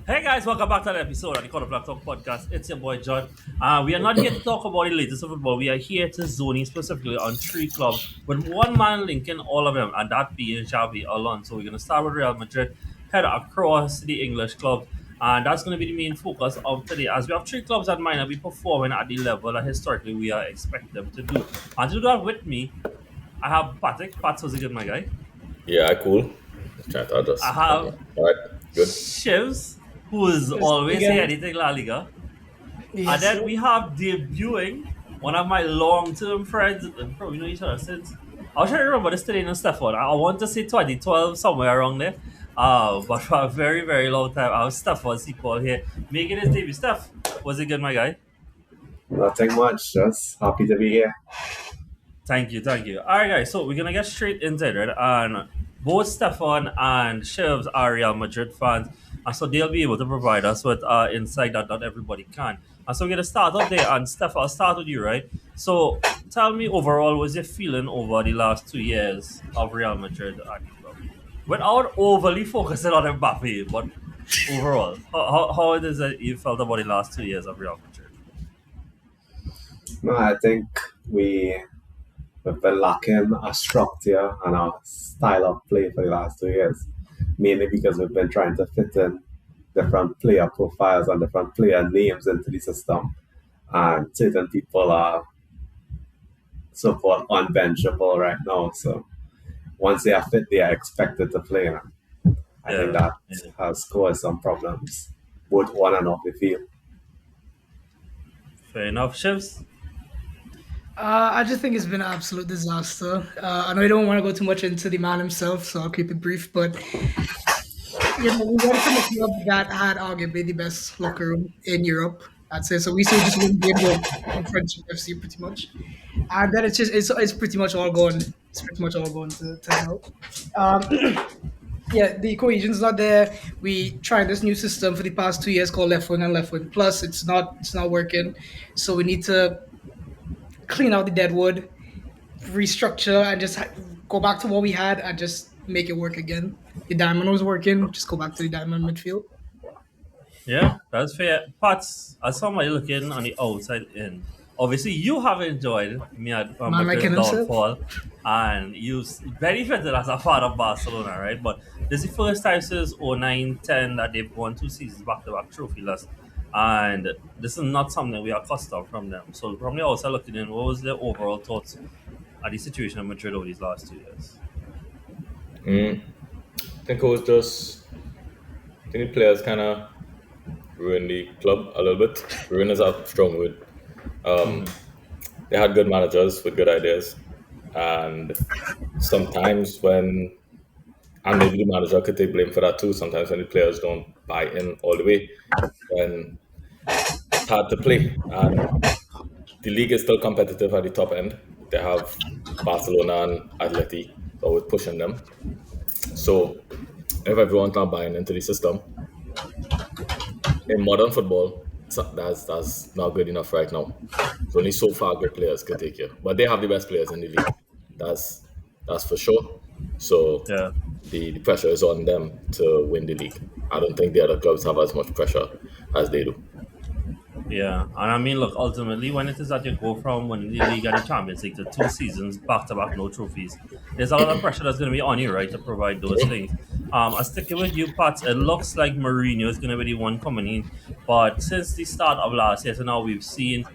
Hey guys, welcome back to the episode of the Color Black Talk podcast. It's your boy John. We are not here to talk about the latest of football. We are here to zone in specifically on three clubs with one man linking all of them, and that being Xavi Alonso. We're going to start with Real Madrid, head across the English clubs, and that's going to be the main focus of today. As we have three clubs that might not be performing at the level that historically we are expect them to do. And to do that with me, I have Patrick. Pat, how's it good, my guy? Yeah, cool. Trying to I adjust. Okay. have All right. Good. Shivs, who is Yes, always here again. editing La Liga. And Yes, then sir. we have debuting one of my long-term friends, and probably know each other since. I was trying to remember this today in Stefan. I want to say 2012, somewhere around there. But for a very, very long time, I was Stefan Sequel here, making his debut. Steph, was it good, my guy? Nothing much, just happy to be here. Thank you, thank you. All right, guys, so we're gonna get straight into it, right? And both Stefan and Shivs are Real Madrid fans, and so they'll be able to provide us with insight that not everybody can. And so we're gonna start up there, and Steph, I'll start with you, right? So tell me overall, was your feeling over the last 2 years of Real Madrid at the club, without overly focusing on Mbappe, but overall, how it is that you felt about the last 2 years of Real Madrid? No, I think we've been lacking a structure and a style of play for the last 2 years, mainly because we've been trying to fit in different player profiles and different player names into the system, and certain people are so-called unbenchable right now. So once they are fit, they are expected to play. And I think Yeah, that yeah. has caused some problems, both on and off the field. Fair enough, Shivs. I just think it's been an absolute disaster. I know you don't want to go too much into the man himself, so I'll keep it brief. But we went from a club that had arguably the best locker room in Europe. I'd say so. We still just win game with Friendship FC pretty much, and then it's pretty much all gone. It's pretty much all gone to hell. Um, yeah, the cohesion's not there. We tried this new system for the past 2 years called left wing and left wing plus. It's not working. So we need to clean out the dead wood, restructure, and just go back to what we had and just make it work again. The diamond was working. Just go back to the diamond midfield. Yeah, that's fair. Pats, as somebody looking on the outside in, obviously you have enjoyed Man like Madrid's himself. downfall, and you benefited as a fan of Barcelona, right? But this is the first time since 09-10 that they've won 2 seasons back-to-back trophyless, and this is not something we are accustomed from them. So from the outside looking in, what was their overall thoughts at the situation of Madrid over these last 2 years? Mm, I think it was just. I think the players kind of ruined the club a little bit. Ruin is a strong word. Um, Mm-hmm. they had good managers with good ideas, and sometimes when and maybe the manager could take blame for that too. Sometimes when the players don't buy in all the way, then it's hard to play. And the league is still competitive at the top end. They have Barcelona and Atleti always pushing them. So if everyone's not buying into the system in modern football, that's not good enough right now. It's only so far good players can take you, but they have the best players in the league. That's that's for sure. So Yeah. the pressure is on them to win the league. I don't think the other clubs have as much pressure as they do. Yeah, and I mean, look, ultimately, when it is that you go from winning the league and the Champions League to 2 seasons back to back, no trophies, there's a lot of pressure that's going to be on you, right, to provide those things. I sticking with you, Pat. It looks like Mourinho is going to be the one coming in, but since the start of last year, so now we've seen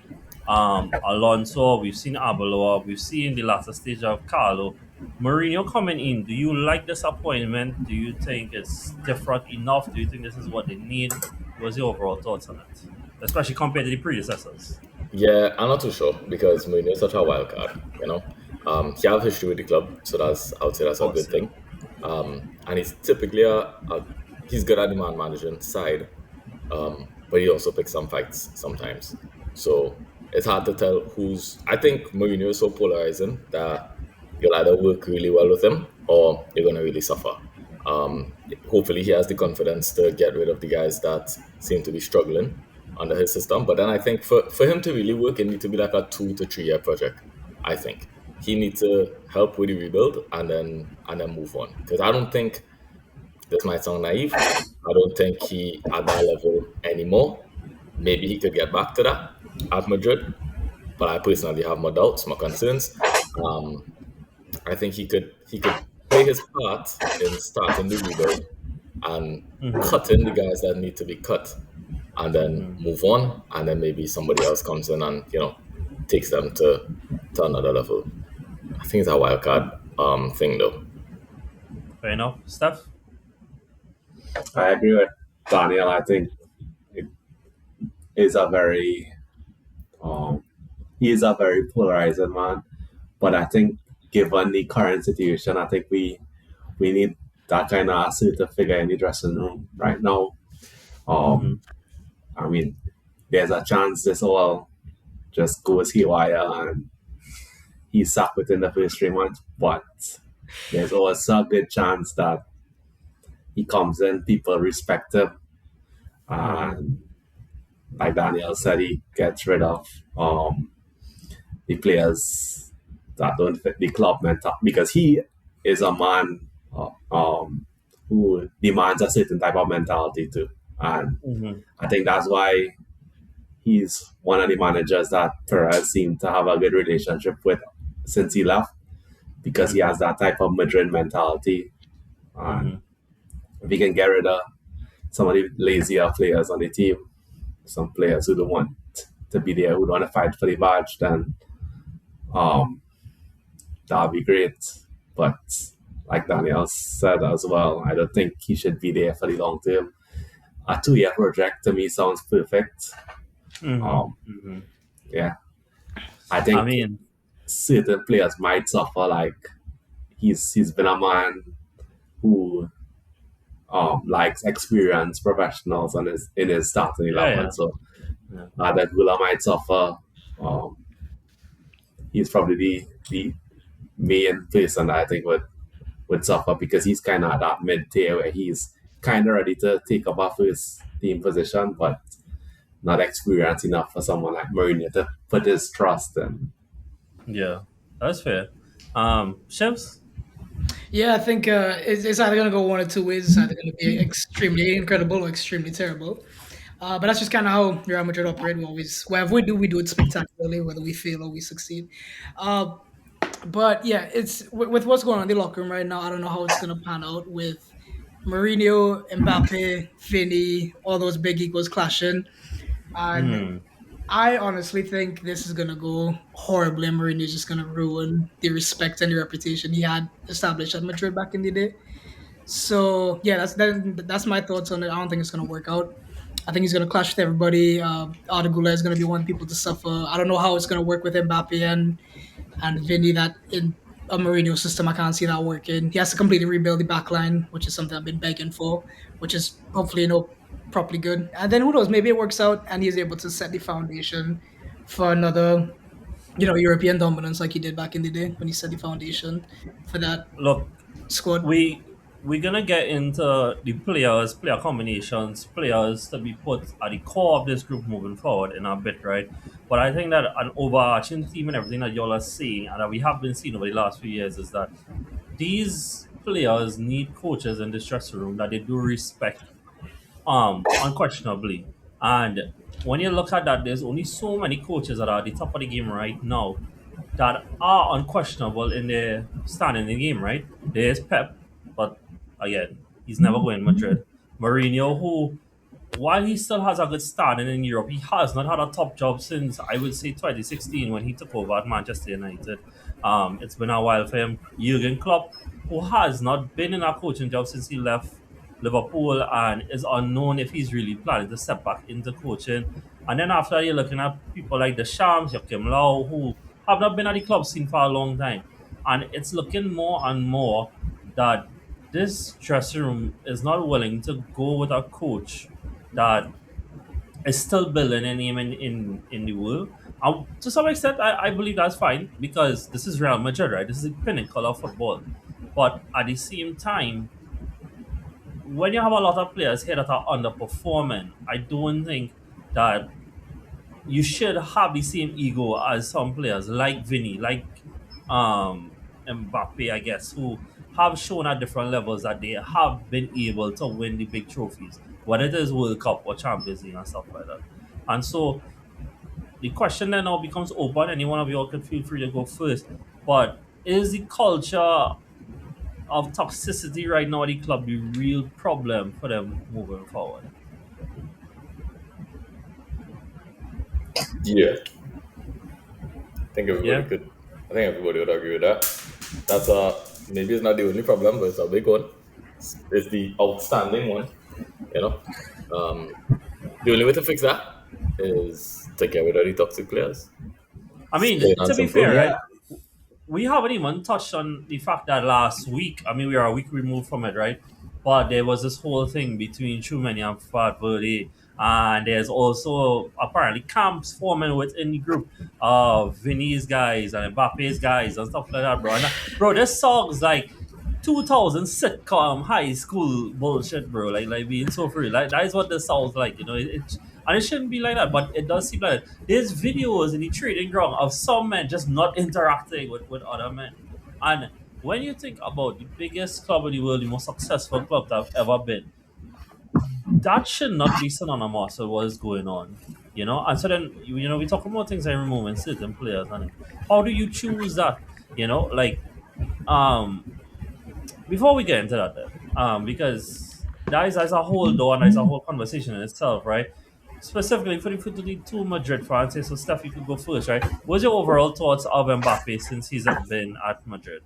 Alonso, we've seen Abelua, we've seen the latter stage of Carlo. Mourinho coming in, do you like this appointment? Do you think it's different enough? Do you think this is what they need? What's your overall thoughts on it? Especially compared to the predecessors. Yeah, I'm not too sure because Mourinho is such a wild card. He has history with the club, so that's I would say Of that's a course, good yeah. thing. And he's typically he's good at the man management side, but he also picks some fights sometimes. So it's hard to tell who's. I think Mourinho is so polarizing that you'll either work really well with him or you're gonna really suffer. Hopefully, he has the confidence to get rid of the guys that seem to be struggling under his system. But then I think for him to really work, it needs to be like a 2 to 3 year project. I think he needs to help with the rebuild and then move on because I don't think this might sound naive. I don't think he at that level anymore. Maybe he could get back to that at Madrid, but I personally have my doubts, my concerns. Um, I think he could play his part in starting the rebuild and Mm-hmm. cutting the guys that need to be cut, and then Mm-hmm. move on, and then maybe somebody else comes in and takes them to another level. I think it's a wild card thing though. Fair enough. Steph? I agree with Daniel. I think it is a very um, he is a very polarizing man. But I think given the current situation, I think we need that kind of assertive figure in the dressing room right now. Mm-hmm. Um, I mean, there's a chance this all just goes haywire and he's sacked within the first 3 months, but there's also a good chance that he comes in, people respect him, Mm-hmm. and like Daniel said, he gets rid of the players that don't fit the club mental because he is a man who demands a certain type of mentality too, and Mm-hmm. I think that's why he's one of the managers that Perez seemed to have a good relationship with since he left because he Mm-hmm. has that type of Madrid mentality. Mm-hmm. And if he can get rid of some of the lazier players on the team, some players who don't want to be there, who don't want to fight for the badge, then um, that would be great. But like Daniel said as well, I don't think he should be there for the long term. A 2-year project to me sounds perfect. Mm-hmm. Um, Mm-hmm. yeah, I I think mean, certain players might suffer. Like he's been a man who likes experienced professionals on his in his starting yeah, 11. yeah, So yeah. that Villa might suffer. Um, he's probably the main person that I think would suffer because he's kind of at that mid tier where he's kind of ready to take up a first team position, but not experienced enough for someone like Mourinho to put his trust in. Yeah, that's fair. Chefs? Yeah, I think it's either going to go one or two ways. It's either going to be extremely incredible or extremely terrible. But that's just kind of how Real Madrid operate. We always, whatever we do it spectacularly, whether we fail or we succeed. Uh, but yeah, it's with what's going on in the locker room right now. I don't know how it's going to pan out with Mourinho, Mbappe, Vinny, all those big egos clashing. And Hmm. I honestly think this is gonna go horribly. And Mourinho's just gonna ruin the respect and the reputation he had established at Madrid back in the day. So yeah, that's my thoughts on it. I don't think it's gonna work out. I think he's gonna clash with everybody. Arda Güler is gonna be one people to suffer. I don't know how it's gonna work with Mbappe and Vinny. That in a Mourinho system, I can't see that working. He has to completely rebuild the back line, which is something I've been begging for, which is hopefully properly good. And then who knows, maybe it works out and he's able to set the foundation for another, European dominance like he did back in the day when he set the foundation for that Look, squad. we're gonna get into the players, player combinations, players to be put at the core of this group moving forward in a bit, right? But I think that an overarching theme and everything that y'all are seeing and that we have been seeing over the last few years is that these players need coaches in this dressing room that they do respect, unquestionably. And when you look at that, there's only so many coaches that are at the top of the game right now that are unquestionable in their stand in the game, right? There's Pep, but again, he's never going Madrid. Mourinho, who, while he still has a good standing in Europe, he has not had a top job since I would say 2016 when he took over at Manchester United. It's been a while for him. Jurgen Klopp, who has not been in a coaching job since he left Liverpool and is unknown if he's really planning to step back into coaching. And then after that, you're looking at people like the Shams, Joachim Low, who have not been at the club scene for a long time. And it's looking more and more that this dressing room is not willing to go with a coach that is still building a name in the world. To some extent, I believe that's fine because this is Real Madrid, right? This is the pinnacle of football. But at the same time, when you have a lot of players here that are underperforming, I don't think that you should have the same ego as some players like Vinny, like Mbappe, I guess, who have shown at different levels that they have been able to win the big trophies, whether it is World Cup or Champions League and stuff like that. And so the question then now becomes open. Any one of you all can feel free to go first. But is the culture of toxicity right now at the club the real problem for them moving forward? Yeah, I think everybody Yeah. could. I think everybody would agree with that. That's maybe it's not the only problem, but it's a big one. It's the outstanding one. You know, um, the only way to fix that is to get rid of the toxic players. I It's mean, plain to and be simple. fair, Yeah, right? We haven't even touched on the fact that last week, I mean, we are a week removed from it, right? But there was this whole thing between Trumani and Valverde, and there's also apparently camps forming within the group of Vinny's guys and Mbappe's guys and stuff like that, bro. And, bro, this song's like 2000 sitcom high school bullshit, bro. Like being so free. Like that is what this sounds like, you know. And it shouldn't be like that, but it does seem like that. There's videos in the trading ground of some men just not interacting with other men. And when you think about the biggest club in the world, the most successful club that have ever been, that should not be synonymous with what is going on. You know, and so then we talk about things like removing certain players, and how do you choose that? You know, like um before we get into that, then, because that's a whole door and that's a whole conversation in itself, right? Specifically for the two Madrid fans, so Steph, you could go first, right? What's your overall thoughts of Mbappe since he's been at Madrid?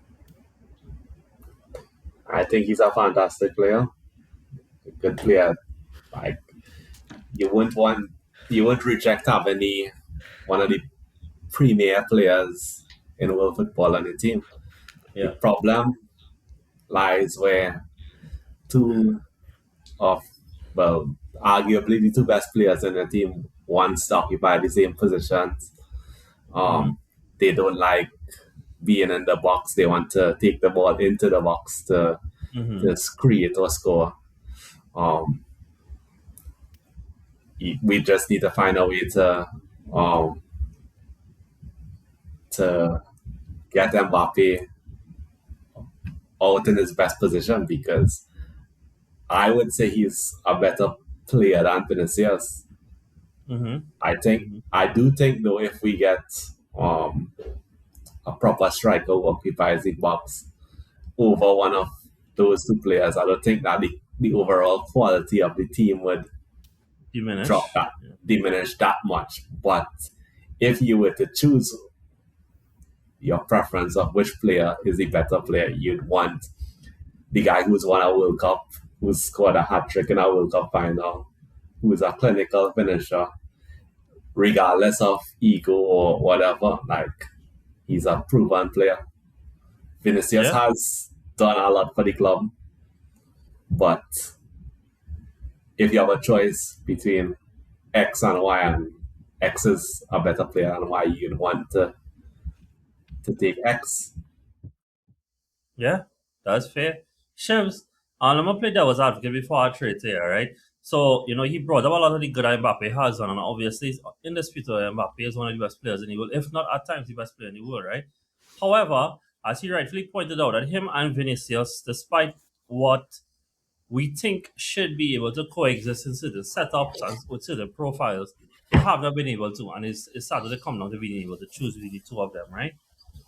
I think he's a fantastic player, a good player. Like you wouldn't want, you wouldn't reject having one of the premier players in world football on the team. The Yeah. problem lies where two of, well, arguably the two best players in the team wants to occupy the same positions. Mm-hmm. They don't like being in the box. They want to take the ball into the box Mm-hmm. to create or score. Um, we just need to find a way um, to get Mbappe out in his best position because I would say he's a better player than Vinicius. Mm-hmm. Mm-hmm. I do think though if we get um, a proper striker who occupies the box over one of those two players, I don't think that the overall quality of the team would drop Diminish. that diminish that much. But if you were to choose your preference of which player is the better player, you'd want the guy who's won a World Cup, who's scored a hat trick in a World Cup final, who's a clinical finisher, regardless of ego or whatever. Like he's a proven player. Vinicius Yeah. has done a lot for the club, but if you have a choice between X and Y, and X is a better player than Y, you'd want to take X. Yeah, that's fair. Shivs, and I'm gonna play devil's advocate before I trade here, right? So, he brought up a lot of the good that Mbappe has done, and obviously, it's indisputable Mbappe is one of the best players in the world, if not at times the best player in the world, right? However, as he rightfully pointed out, that him and Vinicius, despite what we think should be able to coexist in certain setups and with certain profiles, they have not been able to, and it's started to come down to being able to choose between the two of them, right?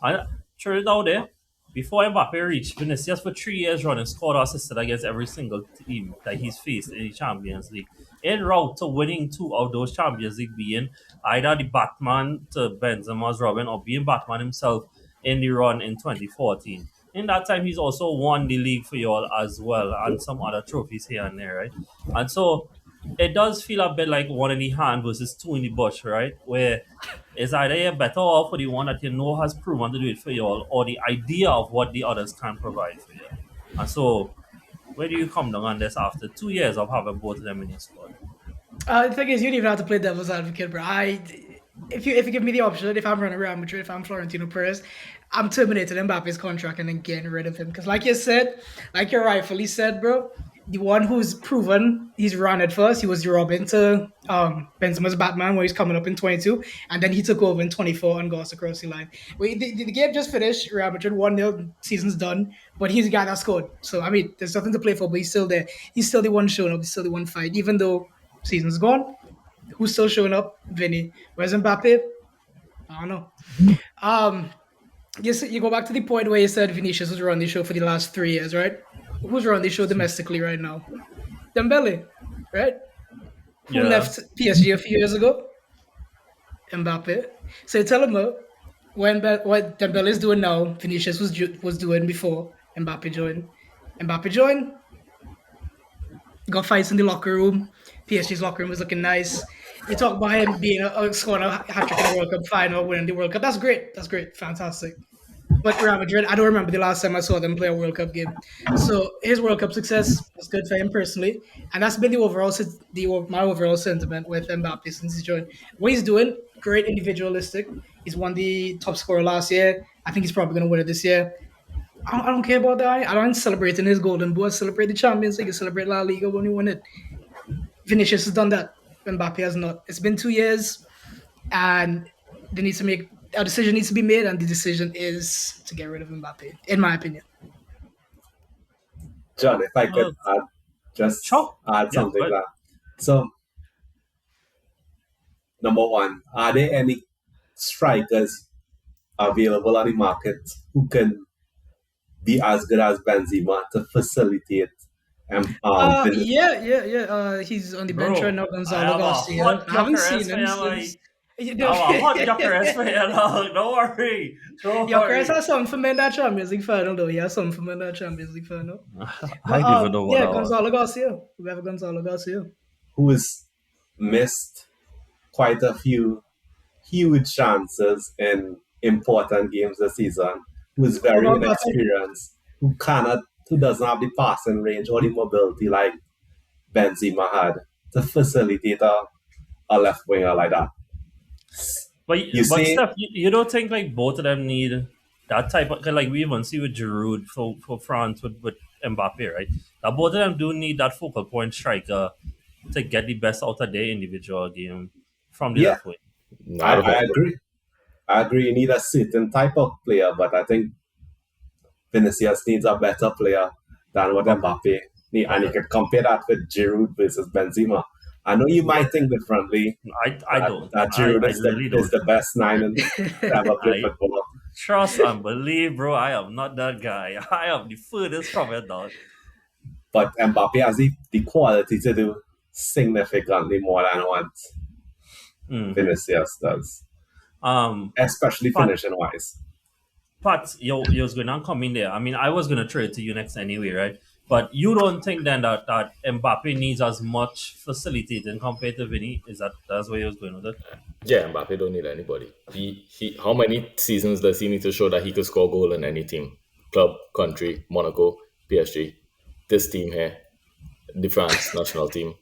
And throw it out there. Before Mbappe reached Vinicius for 3 years running, scored or assisted against every single team that he's faced in the Champions League. En route to winning two of those Champions League, being either the Batman to Benzema's Robin or being Batman himself in the run in 2014. In that time, he's also won the league for you all as well and some other trophies here and there, right? And so it does feel a bit like one in the hand versus two in the bush, right? Where it's either you're better off for the one that you know has proven to do it for you all, or the idea of what the others can provide for you. And so, where do you come down on this after 2 years of having both of them in your squad? The thing is, you don't even have to play devil's advocate, bro. If you give me the option, if I'm running Real Madrid, if I'm Florentino Perez, I'm terminating Mbappe's contract and then getting rid of him. Because, like you said, like you rightfully said, bro, the one who's proven he's run it first. He was Robin to Benzema's Batman when he's coming up in 22, and then he took over in 24 and got us across the line. The game just finished. Real Madrid 1-0, season's done, but he's the guy that scored. So I mean, there's nothing to play for, but he's still there. He's still the one showing up. He's still the one fight, even though season's gone. Who's still showing up? Vinny. Where's Mbappe? I don't know. You go back to the point where you said Vinicius was running the show for the last 3 years, right? Who's running the show domestically right now? Dembele, right? Who Yeah. left PSG a few years ago? Mbappe. So you tell him what Dembele is doing now, Vinicius was doing before Mbappe joined. Mbappe joined, got fights in the locker room. PSG's locker room was looking nice. You talk about him being scoring a hat trick in the World Cup final, winning the World Cup. That's great. That's great. Fantastic. But Real Madrid, I don't remember the last time I saw them play a World Cup game. So his World Cup success was good for him personally, and that's been my overall sentiment with Mbappe since he's joined. What he's doing, great individualistic. He's won the top scorer last year. I think he's probably going to win it this year. I don't care about that. I don't celebrating his golden boot. I celebrate the Champions League. I celebrate La Liga when you win it. Vinicius has done that. Mbappe has not. It's been 2 years, and they need to make a decision needs to be made, and the decision is to get rid of Mbappe, in my opinion. John, if I could Sure. add Yeah, something but- to that. So, number one, are there any strikers available on the market who can be as good as Benzema to facilitate He's on the bench Bro, right now. I Gonzalo have a Garcia. hot I haven't Gyökeres seen him fan, like, since. I'm a hot Gyökeres fan, dog. Don't worry. Don't Gyökeres worry. has something for me in that Champions League final, though. He has something for me in that Champions League final. I don't even know what I was. Gonzalo Garcia. We have Gonzalo Garcia. who's missed quite a few huge chances in important games this season, who is very Hold on, inexperienced, who doesn't have the passing range or the mobility like Benzema had to facilitate a left winger like that. But You see- Steph, you don't think like both of them need that type of, 'cause, like we even see with Giroud for France with Mbappe, right? That both of them do need that focal point striker to get the best out of their individual game from the Yeah. left wing. I agree. I agree. You need a certain type of player, but I think Vinicius needs a better player than what Mbappe need, and you can compare that with Giroud versus Benzema. I know you might think differently. I don't. That Giroud I is, really is don't. the best nine in ever played I- football. Trust and believe, bro. I am not that guy. I am the furthest from it, dog. But Mbappe has the quality to do significantly more than what Mm. Vinicius does, especially But- finishing wise. Pat, you was going to come in there. I mean, I was going to trade to you next anyway, right? But you don't think then that Mbappe needs as much facilitating compared to Vinny? That's where you was going with it? Yeah, Mbappe don't need anybody. He how many seasons does he need to show that he could score goal in any team? Club, country, Monaco, PSG, this team here, the France national team.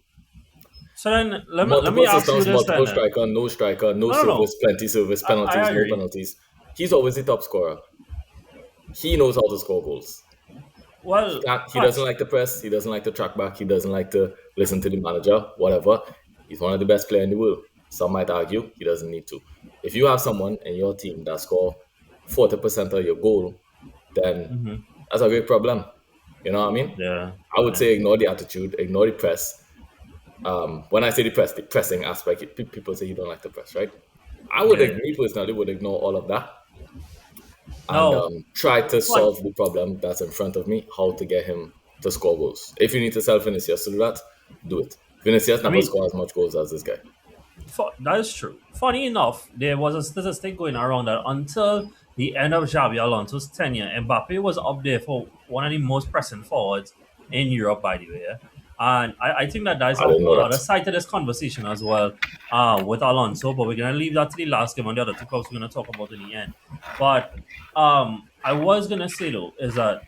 So then let me Multiple ask you systems, this multiple then. striker, no No. service, plenty service, I penalties, agree. no penalties. He's always the top scorer. He knows how to score goals. Well, He doesn't like to press. He doesn't like to track back. He doesn't like to listen to the manager, whatever. He's one of the best players in the world. Some might argue he doesn't need to. If you have someone in your team that score 40% of your goal, then that's a great problem. You know what I mean? Yeah. I would say ignore the attitude, ignore the press. When I say the pressing aspect, people say you don't like the press, right? I would, me personally, would ignore all of that No. and try to solve the problem that's in front of me, how to get him to score goals. If you need to sell Vinicius to do that, do it. Vinicius never scored as much goals as this guy. That is true. Funny enough, there was a statistic going around that until the end of Xabi Alonso's tenure, Mbappe was up there for one of the most pressing forwards in Europe, by the way. Yeah? And I think that is I didn't know that. another side to this conversation as well with Alonso, but we're going to leave that to the last game and the other two clubs we're going to talk about in the end. But I was going to say, though, is that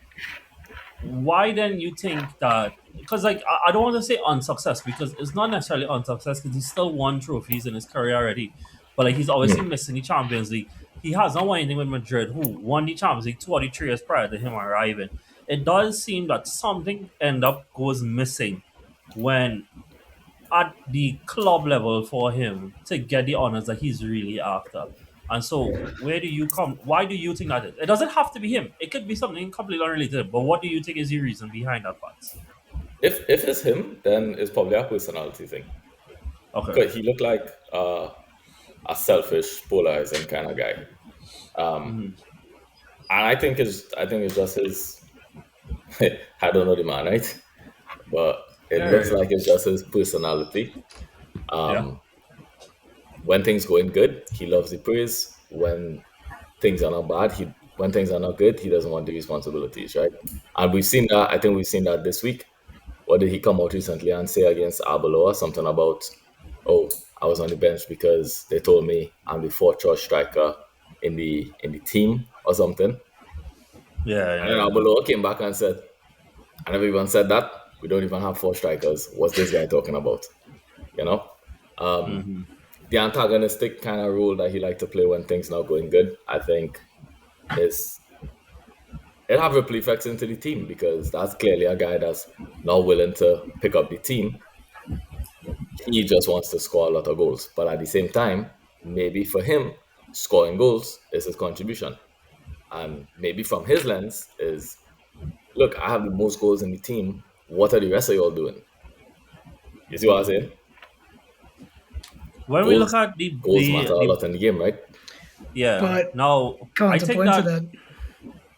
why then you think that, because like I don't want to say unsuccess, because it's not necessarily unsuccess, because he's still won trophies in his career already, but like he's obviously missing the Champions League. He has not won anything with Madrid, who won the Champions League 2 or 3 years prior to him arriving. it does seem that something end up goes missing when at the club level for him to get the honors that he's really after. And so, where do you come? Why do you think that is? It doesn't have to be him. It could be something completely unrelated. But what do you think is the reason behind that part? If it's him, then it's probably a personality thing. Okay. Because he looked like a selfish, polarizing kind of guy. Hmm. And I think it's just his. I don't know the man, right? But it Yeah, looks yeah, like it's just his personality. yeah. When things going good, he loves the praise. Things are not bad, he when things are not good, he doesn't want the responsibilities, right? And we've seen that. I think we've seen that this week. What did he come out recently and say against Abaloa? Something about, oh, I was on the bench because they told me I'm the fourth choice striker in the team or something. Yeah, And then yeah, yeah. Abaloa came back and said, I never even said that. We don't even have four strikers. What's this guy talking about? You know? Hmm. The antagonistic kind of role that he liked to play when things not going good, I think is it have ripple effects into the team because that's clearly a guy that's not willing to pick up the team. He just wants to score a lot of goals. But at the same time, maybe for him, scoring goals is his contribution. And maybe from his lens is, look, I have the most goals in the team. What are the rest of y'all doing? You see what I'm saying? When we look Goals at goals matter a lot in the game, right? yeah, But now I think counterpoint to that. that,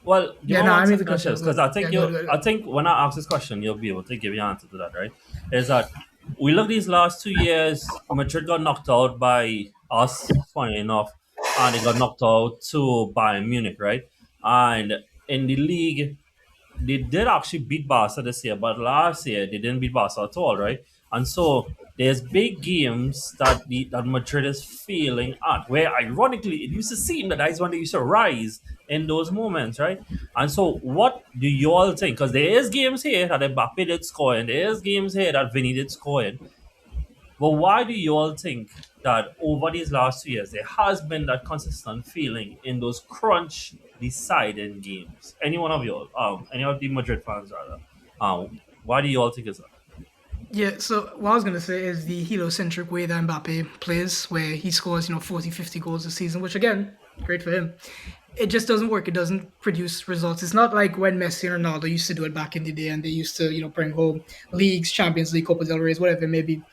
Well, give yeah, me no, one I mean the second, question. because I Yeah, think go, you. go, go. I think when I ask this question, you'll be able to give your answer to that, right? Is that we look these last 2 years, Madrid got knocked out by us, funny enough, and they got knocked out to Bayern Munich, right? And in the league, they did actually beat Barca this year, but last year they didn't beat Barca at all, right? And so there's big games that Madrid is failing at, where ironically it used to seem that that's when they used to rise in those moments, right? And so what do you all think? Because there is games here that Mbappe did score, and there is games here that Vinny did score in. But why do you all think that over these last 2 years there has been that consistent feeling in those crunch deciding games? Any one of you all, any of the Madrid fans rather, why do you all think it's that? Yeah, so what I was gonna say is the heliocentric way that Mbappe plays, where he scores, 40, 50 goals a season, which again, great for him. It just doesn't work. It doesn't produce results. It's not like when Messi and Ronaldo used to do it back in the day, and they used to, bring home leagues, Champions League, Copa del Rey, whatever it may be.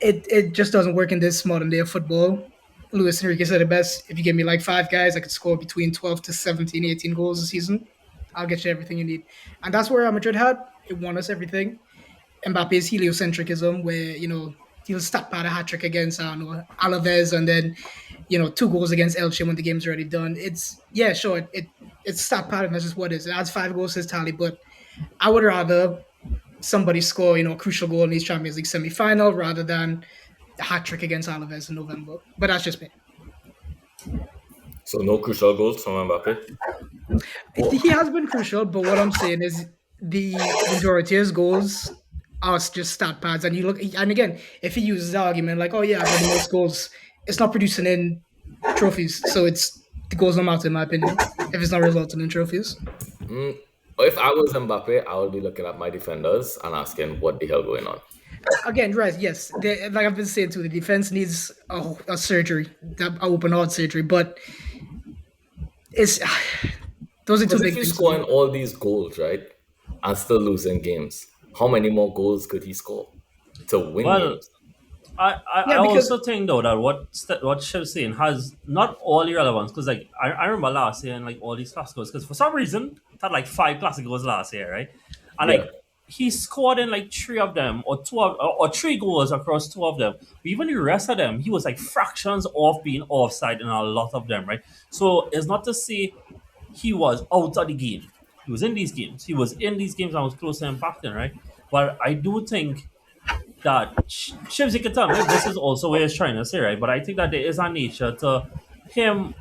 It just doesn't work in this modern day of football. Luis Enrique said it best. If you give me like five guys, I could score between 12 to 17, 18 goals a season. I'll get you everything you need. And that's where Madrid had. It won us everything. Mbappe's heliocentricism, where he'll stop at a hat trick against I don't know, Alaves, and then 2 goals against Elche when the game's already done. It's yeah, sure, it's stat pattern. That's just what it is. It adds 5 goals to his tally, but I would rather somebody score a crucial goal in his Champions League semi-final rather than a hat trick against Alaves in November. But that's just me. So no crucial goals from Mbappe. He has been crucial, but what I'm saying is the majority of his goals are just stat pads. And you look, and again, if he uses the argument like, "Oh yeah, I got the most goals," it's not producing in trophies. So it's the goals don't matter in my opinion if it's not resulting in trophies. If I was Mbappe, I would be looking at my defenders and asking what the hell going on. Again, right? Yes, like I've been saying too, the defense needs a surgery, a open heart surgery, but it's those are two Because if big he's things. scoring all these goals, right, and still losing games, how many more goals could he score to win Well, games? I Yeah, because also think though that what Shiv's saying has not all the relevance, because like I remember last year and like all these classicals, because for some reason had like 5 classicals last year, right? And Yeah. like he scored in like three of them or or 3 goals across two of them. But even the rest of them, he was like fractions off being offside in a lot of them, right? So it's not to say he was out of the game. He was in these games. He was in these games and was close to impacting, right? But I do think that Shivs can tell me if this is also what he's trying to say, right? But I think that there is a nature to him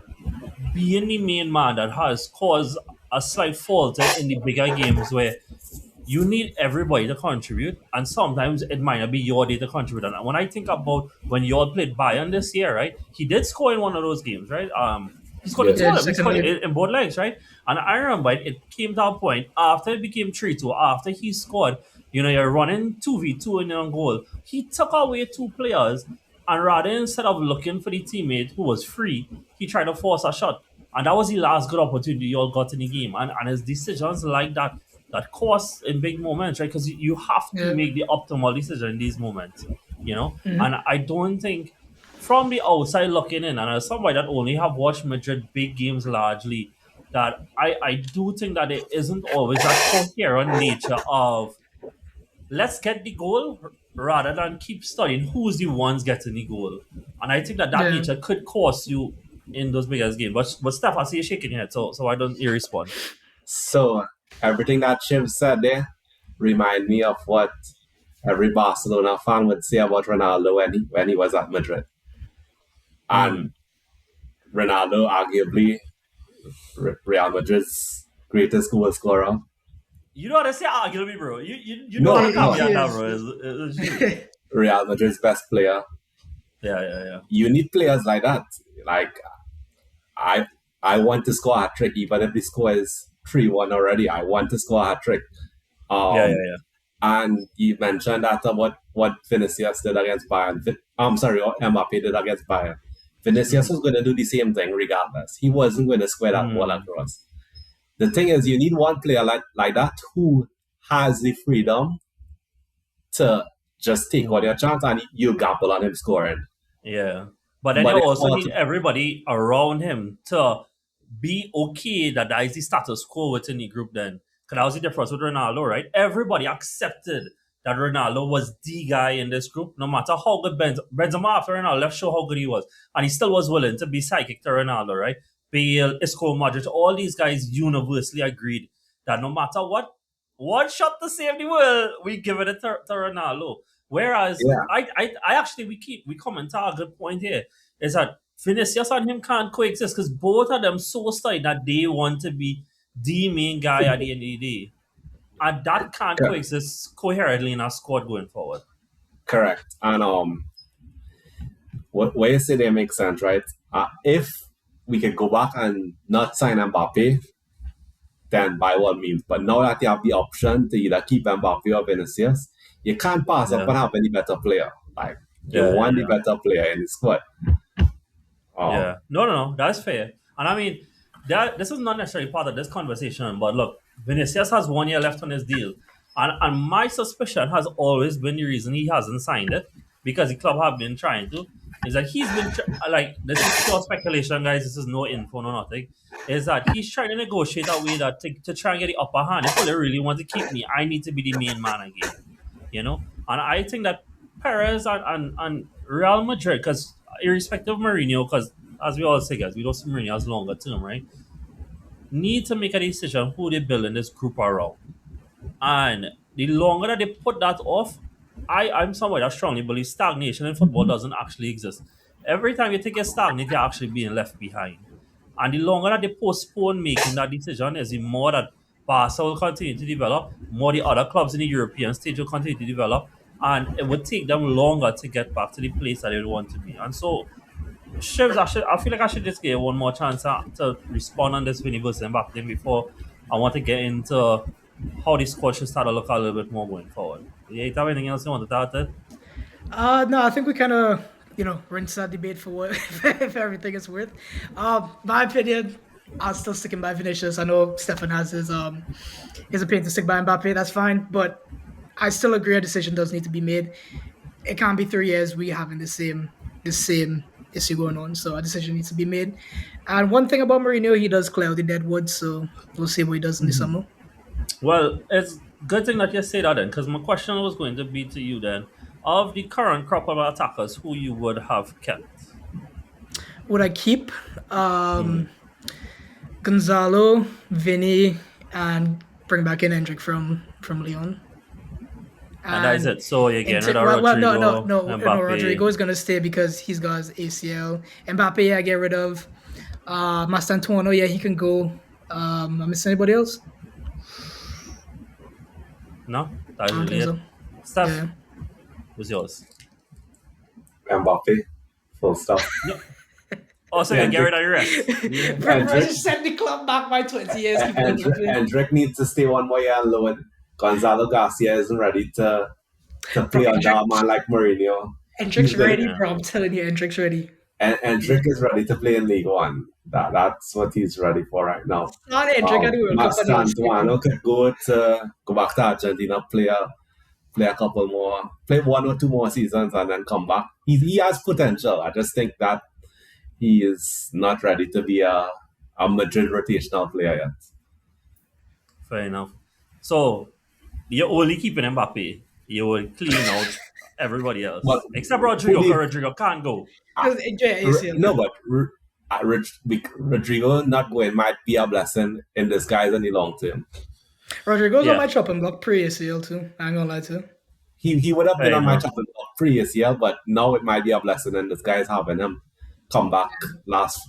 being the main man that has caused a slight fault in the bigger games where you need everybody to contribute, and sometimes it might not be your day to contribute. And when I think about when you all played Bayern this year, right? He did score in one of those games, right? He scored Yeah. the two Yeah, of the them. He second scored it leg. in both legs, right? And I remember it came to a point after it became 3-2, after he scored, you're running 2v2 in your goal. He took away two players, and rather instead of looking for the teammate who was free, he tried to force a shot. And that was the last good opportunity you all got in the game. And his decisions like that cost in big moments, right? Because you have to Yeah. make the optimal decision in these moments, And I don't think from the outside looking in, and as somebody that only have watched Madrid big games largely, that I do think that it isn't always that coherent nature of let's get the goal rather than keep studying who's the ones getting the goal. And I think that Yeah. nature could cost you in those biggest games. But Steph, I see you shaking your head, so why don't you respond? So everything that Shiv said there remind me of what every Barcelona fan would say about Ronaldo when he was at Madrid. Mm. And Ronaldo, arguably Real Madrid's greatest goal scorer. You know what I say? Arguably, bro. You know how No, to no, caveat that, Yes. bro. It's you. Real Madrid's best player. Yeah, yeah, yeah. You need players like that. Like I I want to score a hat trick, even if the score is 3-1 already. I want to score a hat trick. Yeah, Um, yeah, yeah. and you mentioned that about what Vinicius did against Bayern. I'm sorry, what Mbappe did against Bayern. Vinicius was going to do the same thing regardless. He wasn't going to square that ball Mm. across. The thing is, you need one player like that who has the freedom to just take all your chance and you gamble on him scoring. Yeah. But then you But it's also need also everybody around him to be okay that is the status quo within the group then. Because that was the difference with Ronaldo, right? Everybody accepted that Ronaldo was the guy in this group, no matter how good Benzema after Ronaldo left show how good he was. And he still was willing to be psychic to Ronaldo, right? Bale, Isco, Modric, all these guys universally agreed that no matter what, one shot to save the world, we give it to Ronaldo. Whereas yeah, I actually we comment to a good point here is that Vinicius and him can't coexist because both of them so studied that they want to be the main guy at the end of the day. And that can't cor- coexist coherently in our squad going forward. correct. And what you say there makes sense, right? If we could go back and not sign Mbappe, then by all means. But now that you have the option to either keep Mbappe or Vinicius, you can't pass up Yeah. and have any better player. Like you Yeah, yeah, want the yeah. better player in the squad. Yeah. No, that's fair. And I mean, this is not necessarily part of this conversation, but look, Vinicius has 1 year left on his deal. And my suspicion has always been the reason he hasn't signed it, because the club have been trying to, is that he's been, like, this is pure speculation, guys, this is no info, no nothing, is that he's trying to negotiate a way that to try and get the upper hand. If they really want to keep me, I need to be the main man again. And I think that Perez and Real Madrid, because irrespective of Mourinho, because as we all say, guys, we don't see Mourinho as longer term, right? Need to make a decision who they build in this group around. And the longer that they put that off, I'm somebody that strongly believes stagnation in football doesn't actually exist. Every time you think you're stagnant, you're actually being left behind. And the longer that they postpone making that decision is the more that Barca will continue to develop, more the other clubs in the European stage will continue to develop, and it would take them longer to get back to the place that they want to be. And so, Shivs, I feel like I should just give one more chance to respond on this Vinny versus Mbappe thing before I want to get into how this squad should start to look a little bit more going forward. Yeah, you have anything else you want to add? No, I think we kind of, rinse that debate for what if everything is worth. My opinion, I'll still sticking by Vinicius. I know Stefan has his opinion to stick by Mbappe. That's fine, but I still agree a decision does need to be made. It can't be 3 years we having the same issue going on. So a decision needs to be made. And one thing about Mourinho, he does clear out the dead wood. So we'll see what he does in the summer. Well, it's good thing that you say that then, because my question was going to be to you then. Of the current crop of attackers, who you would have kept? Would I keep Gonzalo, Vinny, and bring back in Hendrick from Leon? And that is it. So you get rid of well, no, Rodrigo, Mbappe. Rodrigo is gonna stay because he's got his ACL. Mbappe, I get rid of. Mastantuono, yeah, he can go. I miss anybody else? No, that's I don't really think it. so. Steph, Yeah. what's yours? Mbappe, full stop. No. Also, you get rid of the rest. Preparation sent the club back by 20 years. Hendrick needs to stay one more year on loan. Gonzalo Garcia isn't ready to play under a man like Mourinho. Hendrick's ready, bro. I'm telling you, Hendrick's ready. And Hendrick is ready to play in League One. That's what he's ready for right now. Not Hendrick, Max Tantuano could go back to Argentina, play a couple more, play 1 or 2 more seasons, and then come back. He has potential. I just think that he is not ready to be a Madrid rotational player yet. Fair enough. So you're only keeping Mbappe. You will clean out everybody else. But except Rodrigo, because Rodrigo can't go. No, but Rodrigo not going might be a blessing in disguise in the long term. Rodrigo's on my chopping block pre-ACL too. I ain't gonna lie to you. He would have been on my chopping block pre-ACL, but now it might be a blessing in disguise having him come back last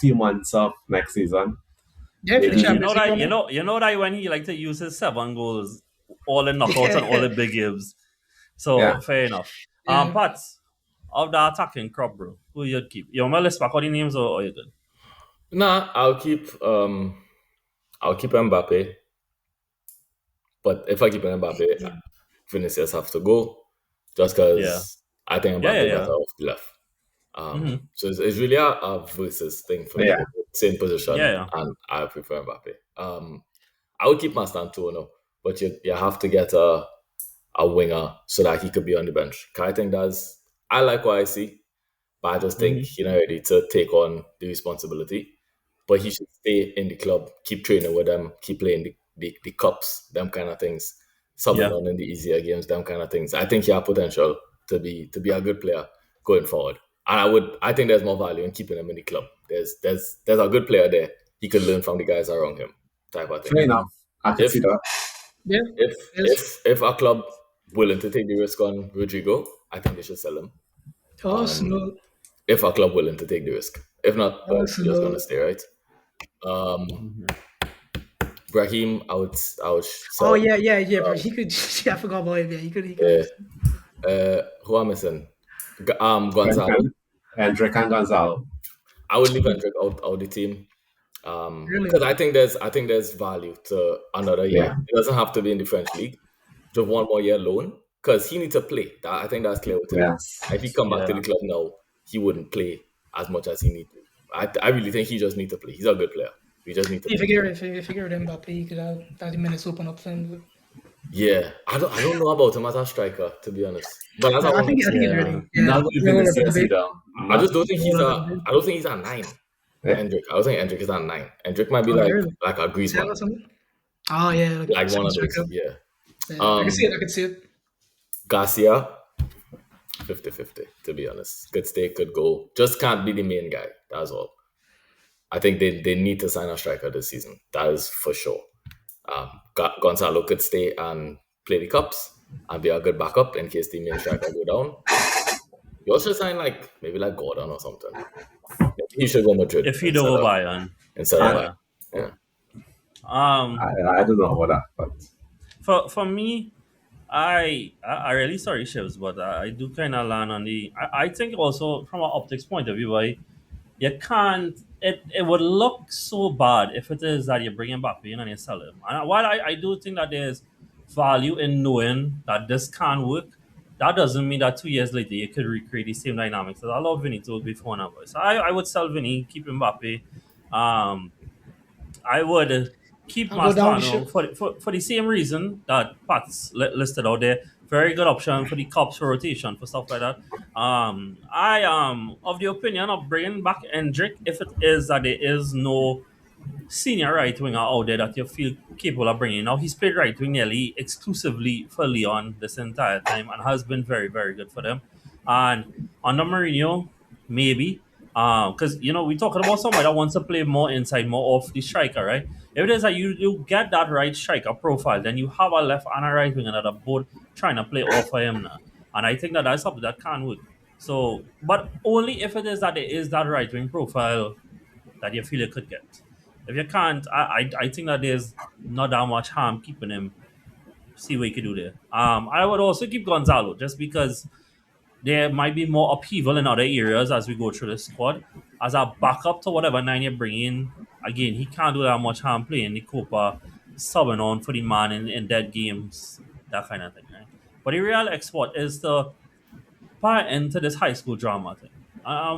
few months of next season. Yeah, you know that when he like to use his 7 goals, all in knockouts and all the big gives. So fair enough. But of the attacking crop, bro, who you'd keep? You want my list back all the names or you good? Nah, I'll keep Mbappe. But if I keep Mbappe, Vinicius have to go. Just because I think Mbappe is better off the left. So it's really a versus thing for me. Same position, and I prefer Mbappe. I would keep Mastantuono, but you have to get a winger so that he could be on the bench. I think I like what I see, but I just think he's not ready to take on the responsibility. But he should stay in the club, keep training with them, keep playing the cups, them kind of things, subbing on in the easier games, them kind of things. I think he has potential to be a good player going forward. And I think there's more value in keeping him in the club. There's a good player there. He could learn from the guys around him, type of thing. Fair enough. I can see that. Yeah. If a club willing to take the risk on Rodrigo, I think they should sell him. Snub. If a club willing to take the risk. If not, he's just gonna stay, right? Brahim, I would sell. Oh yeah, but he could. I forgot about him. Yeah, he could. Who am I missing? Gonzalo. Hendrick and Gonzalo. I would leave Hendrick out the team. Because I think there's value to another year. Yeah. It doesn't have to be in the French league. Just 1 more year loan. Because he needs to play. I think that's clear with him. Yes. If he come back to the club now, he wouldn't play as much as he needs to. I really think he just needs to play. He's a good player. We just need to If you figure it Mbappe, he could have 30 minutes open up for him. Yeah. I don't know about him as a striker, to be honest. But as I think he's ready. Not going to be the either. I just don't think he's a 9. Yeah. Hendrick. I don't think Hendrick is a 9. Hendrick might be like a Griezmann. Oh yeah. Like one of those. Yeah. I can see it. Garcia, 50-50, to be honest. Could stay, could go. Just can't be the main guy. That's all. I think they need to sign a striker this season. That is for sure. Gonzalo could stay and play the cups and be a good backup in case the main striker go down. You also sign maybe Gordon or something. He should go Madrid. If he don't go Bayern. Instead of Bayern. Yeah. I don't know about that, but For me, I really sorry, Shivs, but I do kind of land on the. I think also from an optics point of view, you can't. It would look so bad if it is that you bring Mbappe in and you sell him. And while I do think that there's value in knowing that this can work, that doesn't mean that 2 years later you could recreate the same dynamics. So I love Vinny to before now. So I would sell Vinny, keep Mbappe. I would keep Mascherano for the same reason that Pat's listed out there. Very good option for the cups rotation for stuff like that. I am of the opinion of bringing back Hendrick if it is that there is no senior right winger out there that you feel capable of bringing. Now he's played right wing nearly exclusively for Lyon this entire time and has been very, very good for them. And under Mourinho, maybe. Because we talking about somebody that wants to play more inside, more off the striker, right? If it is that you get that right striker profile, then you have a left and a right winger that are both trying to play off of him now. And I think that's something that can work. So, but only if it is that there is that right wing profile that you feel you could get. If you can't, I think that there's not that much harm keeping him. See what you can do there. I would also keep Gonzalo just because there might be more upheaval in other areas as we go through the squad. As a backup to whatever nine you're bringing, again, he can't do that much harm playing the Copa, subbing on for the man in dead games, that kind of thing, right? But the real export is to buy into this high school drama thing.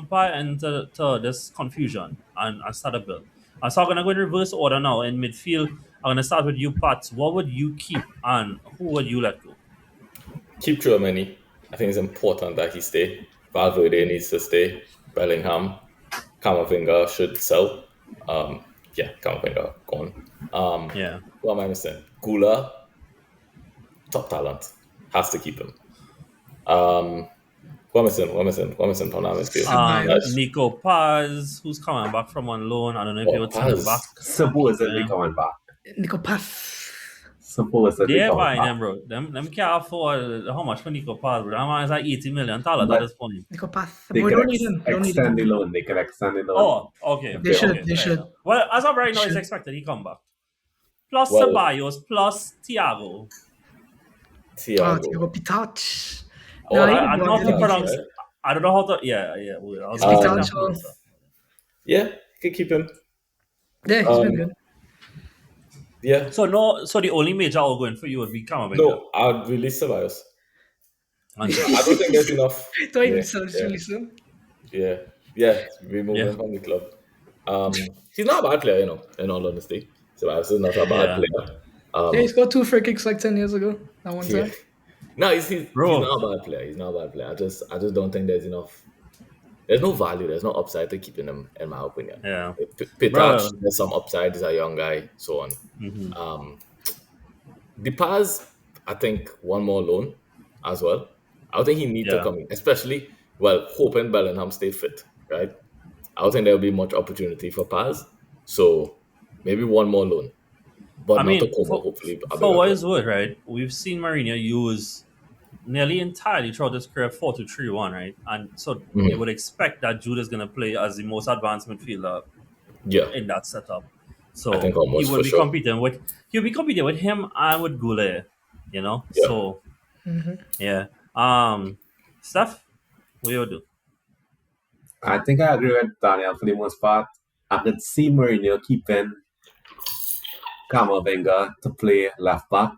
Buy into to this confusion and start a build. So I'm going to go in reverse order now in midfield. I'm going to start with you, Pat. What would you keep and who would you let go? Keep Germany. I think it's important that he stay. Valverde needs to stay. Bellingham, Camavinga should sell. Camavinga gone. Yeah. What am I missing? Gula, top talent, has to keep him. What am I missing from that midfield? Ceballos. Nico Paz, who's coming back from on loan. I don't know if you would send him Paz. back. Supposedly Yeah. coming back. Nico Pass. Supposedly They're coming buying back. them, bro. Them can't afford how much for Nico Paz, bro. That man is like $80 million at But- this point. Nico Pass. They We can don't need him. We don't need extend the him. loan. They can extend the loan. Oh, okay. They should. Okay, They fair should. enough. Well, as of right now, it's Should. expected he come back. Plus Well- Ceballos, plus Thiago. Thiago. Thiago Pitach. Oh, No, I he don't know how to Yeah, pronounce. right? I don't know how to. Yeah. Well, I'll It's check Pitach. that pronounce that. Yeah, could keep him. Yeah, he's been good. Yeah. So the only major outgoing for you would be Camavinga. No, I'd release Ceballos. And- I don't think there's enough. Don't even Yeah, sell it yeah. really soon. Yeah, remove Yeah. him from the club. He's not a bad player, in all honesty. Ceballos is not a bad Yeah. player. Yeah, he scored 2 free kicks like 10 years ago. That one Yeah. time. No, he's not a bad player. He's not a bad player. I just don't think there's enough. There's no value. There's no upside to keeping him, in my opinion. Yeah. Pitach, Bro. there's some upside. He's a young guy, so on. Mhm. The Paz, I think one more loan as well. I don't think he needs to Yeah. come in, especially hoping Bellingham stay fit, right? I don't think there'll be much opportunity for Paz, so maybe one more loan, but I not mean, to cover. Hopefully, a for bigger what club. it's worth, right? We've seen Mourinho use nearly entirely throughout his career 4-2-3-1, right? And so you would expect that Jude is going to play as the most advanced midfielder Yeah, in that setup. So I think almost he would for be sure. he'll be competing with him and with Goulet, Yeah. So yeah. Steph, what you do? I think I agree with Daniel for the most part. I could see Mourinho keeping Camavinga to play left back.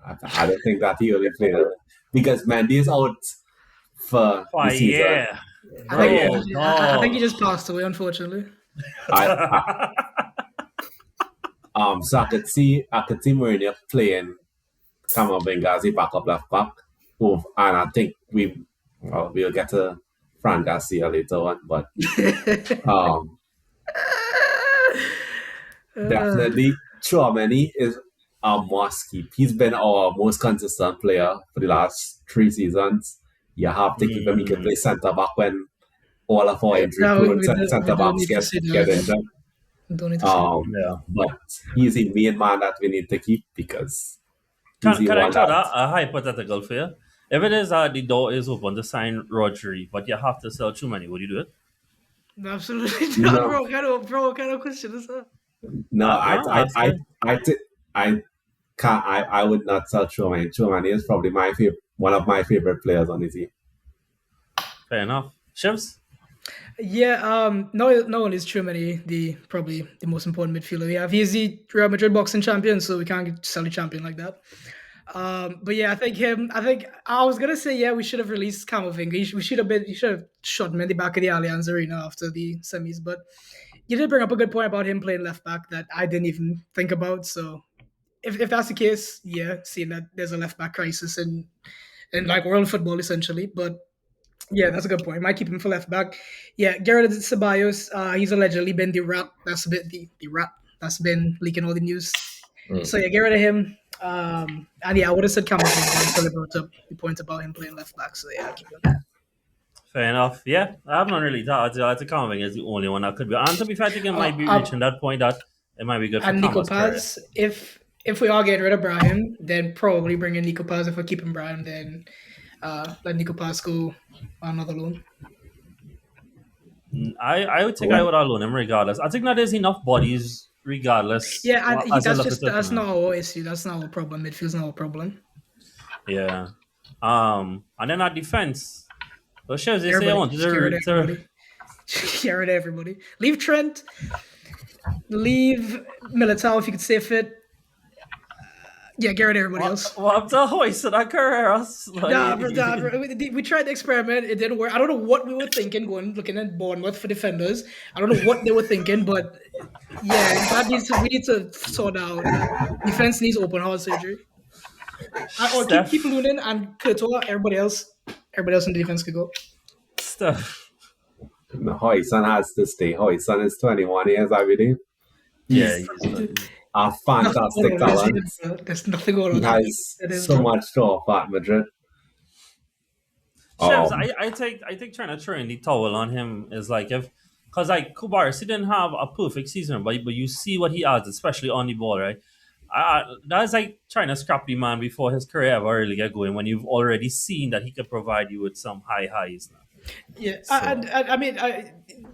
I don't think that he will be playing because Mendy is out for Why, the season. yeah. I think, Bro, I think no. he just passed away, unfortunately. So I could see Mourinho playing Camavinga as a backup left back. And I think we'll get to Fran Garcia later on, but definitely Chouameni is a must keep. He's been our most consistent player for the last 3 seasons. You have to keep him. He can play centre back when all of our injury centre backs get injured. Don't need to say Yeah. But he's the main man that we need to keep because he's Can the I one throw that that a hypothetical for you? If it is the door is open to sign Rodri, but you have to sell too many, would you do it? Absolutely No. not, bro. What kind of question is that? No, that's I would not sell Chouameni. Chouameni is probably one of my favorite players on the team. Fair enough. Shivs? Yeah, no one is Chouameni probably the most important midfielder we have. He's the Real Madrid boxing champion, so we can't sell a champion like that. But yeah, I think I was gonna say we should have released Camavinga. We should have shot him in the back of the Allianz Arena after the semis. But you did bring up a good point about him playing left back that I didn't even think about. So if that's the case, seeing that there's a left back crisis in like world football essentially, but. Yeah, that's a good point. Might keep him for left back. Yeah, Gareth Ceballos, he's allegedly been the rat. That's a bit the rat that's been leaking all the news. So yeah, get rid of him. And I would have said Camavinga until they brought up the point about him playing left back. So yeah, keep him. Fair enough. Yeah, I have not really thought. I think Camavinga is the only one that could be. And to be fair, I think it might be reaching that point that it might be good for And Nico Thomas. Paz, if we are getting rid of Brahim, then probably bring in Nico Paz. If we're keeping Brahim, then let Nico Paz go on another loan. I would think I would loan him regardless. I think that there's enough bodies regardless. Yeah, and as I that's look just at it that's now. not our issue. That's not our problem. Midfield's not our problem. Yeah. And then our defense. So Chefs, they say I Everybody, wanted just get rid of to everybody. Get rid of everybody. Leave Trent. Leave Militao if you could stay fit. Yeah, get rid of everybody else. what the hoist that Carreras? Bro. We tried the experiment. It didn't work. I don't know what we were thinking looking at Bournemouth for defenders. I don't know what they were thinking, but yeah, we need to sort out. Defense needs open heart surgery. Or Steph. keep Lunin and Courtois. Everybody else in the defense could go. Stuff. Hoyson has to stay. Hoyson is 21 years, I believe. Yeah, A fantastic talent. There's nothing going He on. has so much to offer at Madrid. Chefs, I think trying to throw in the towel on him is like because like Kubaris, he didn't have a perfect season, but you see what he adds, especially on the ball, right? That's like trying to scrap the man before his career ever really get going when you've already seen that he could provide you with some high highs now. Yeah, I mean,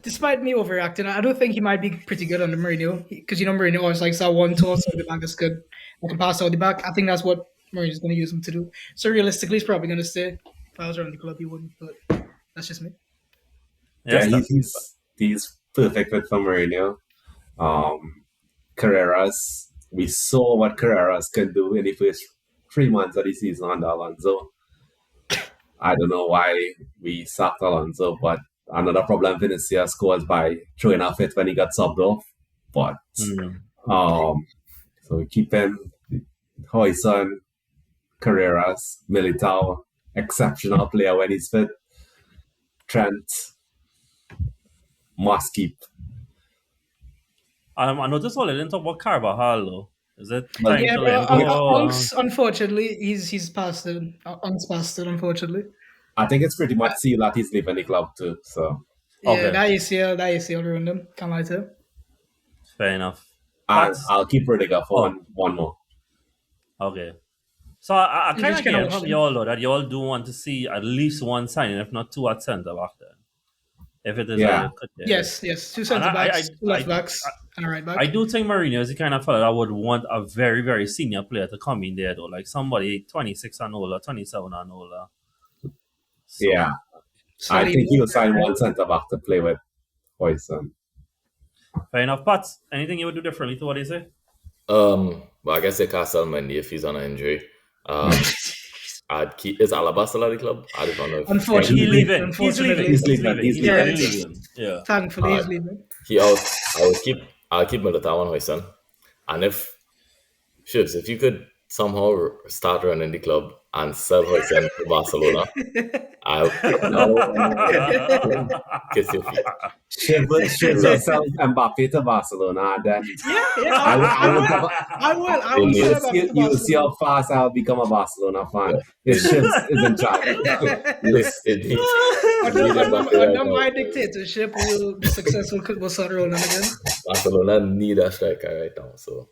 despite me overreacting, I do think he might be pretty good under Mourinho because Mourinho always likes that one toss out the back that's good, like a pass out the back. I think that's what Mourinho's going to use him to do. So realistically, he's probably going to stay. If I was around the club, he wouldn't, but that's just me. Yeah, he's perfect fit for Mourinho. Carreras, we saw what Carreras can do in the first 3 months of the season under Alonso. I don't know why we sacked Alonso, but another problem Vinicius caused by throwing a fit when he got subbed off. But so we keep him, Hoyson, Carreras, Militao, exceptional player when he's fit. Trent must keep. I noticed all they didn't talk about Carvajal though. Is it Well, time Yeah, to but let him go? unfortunately, he's past it. Unk's past it, unfortunately. I think it's pretty much sealed that he's leaving the club too. So Yeah, Okay. that ACL ruined him. Can't lie to him. Fair enough. and But- I'll keep Rudiger for one more. Okay. So I You kind just of cannot get watch from him. y'all though that y'all do want to see at least one signing, if not two at centre back then. If it is Yeah. Yes, two centre backs, two left backs, and a right back. I do think Mourinho is the kind of fella that would want a very, very senior player to come in there though. Like somebody 26 and older, 27 and older. So, Yeah, I think he'll sign one centre back to play with Hoyson. fair enough. But anything you would do differently to what they say? Well, I guess they can't sell Mendy if he's on an injury. I'd keep. Is Alaba still at the club? I don't know. Unfortunately, He's leaving. Unfortunately. He's He's leaving. leaving. Yeah. Thankfully, he's leaving. I'll keep Militao and Hoyson, and if you could somehow start running the club and sell Hoyson to Barcelona, I'll kiss your feet. Should sell Mbappe to Barcelona, and then I will. you'll see how fast I'll become a Barcelona fan. His shit is in charge. Under my dictatorship, we'll be successful. We'll start rolling again. Barcelona need a striker right now, so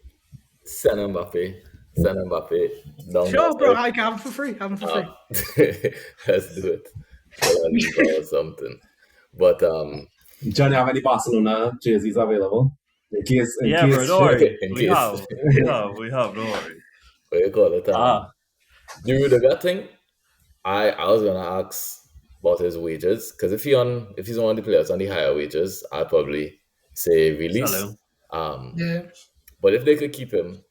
send Mbappe down. Sure, bro. I can have him for free. Let's do it. Or something. But John, you have any Barcelona jerseys available? In case, bro, don't worry. in We case. have, don't worry. What you call it? The Rudiger thing. I was gonna ask about his wages because if he's one of the players on the higher wages, I'd probably say release. Hello. Yeah. But if they could keep him,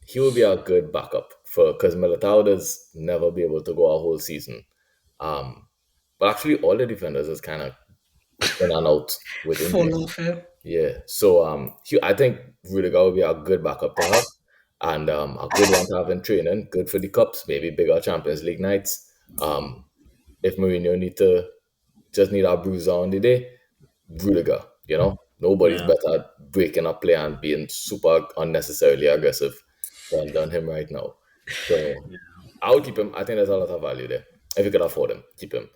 he will be a good backup because Militao does never be able to go a whole season. But actually, all the defenders is kind of in and out with injuries. Fall off, yeah. Yeah. So I think Rudiger will be a good backup to have and a good one to have in training. Good for the cups, maybe bigger Champions League nights. If Mourinho need a bruiser on the day, Rudiger. Nobody's better at breaking up play and being super unnecessarily aggressive than him right now. So I would keep him. I think there's a lot of value there. If you could afford him, keep him.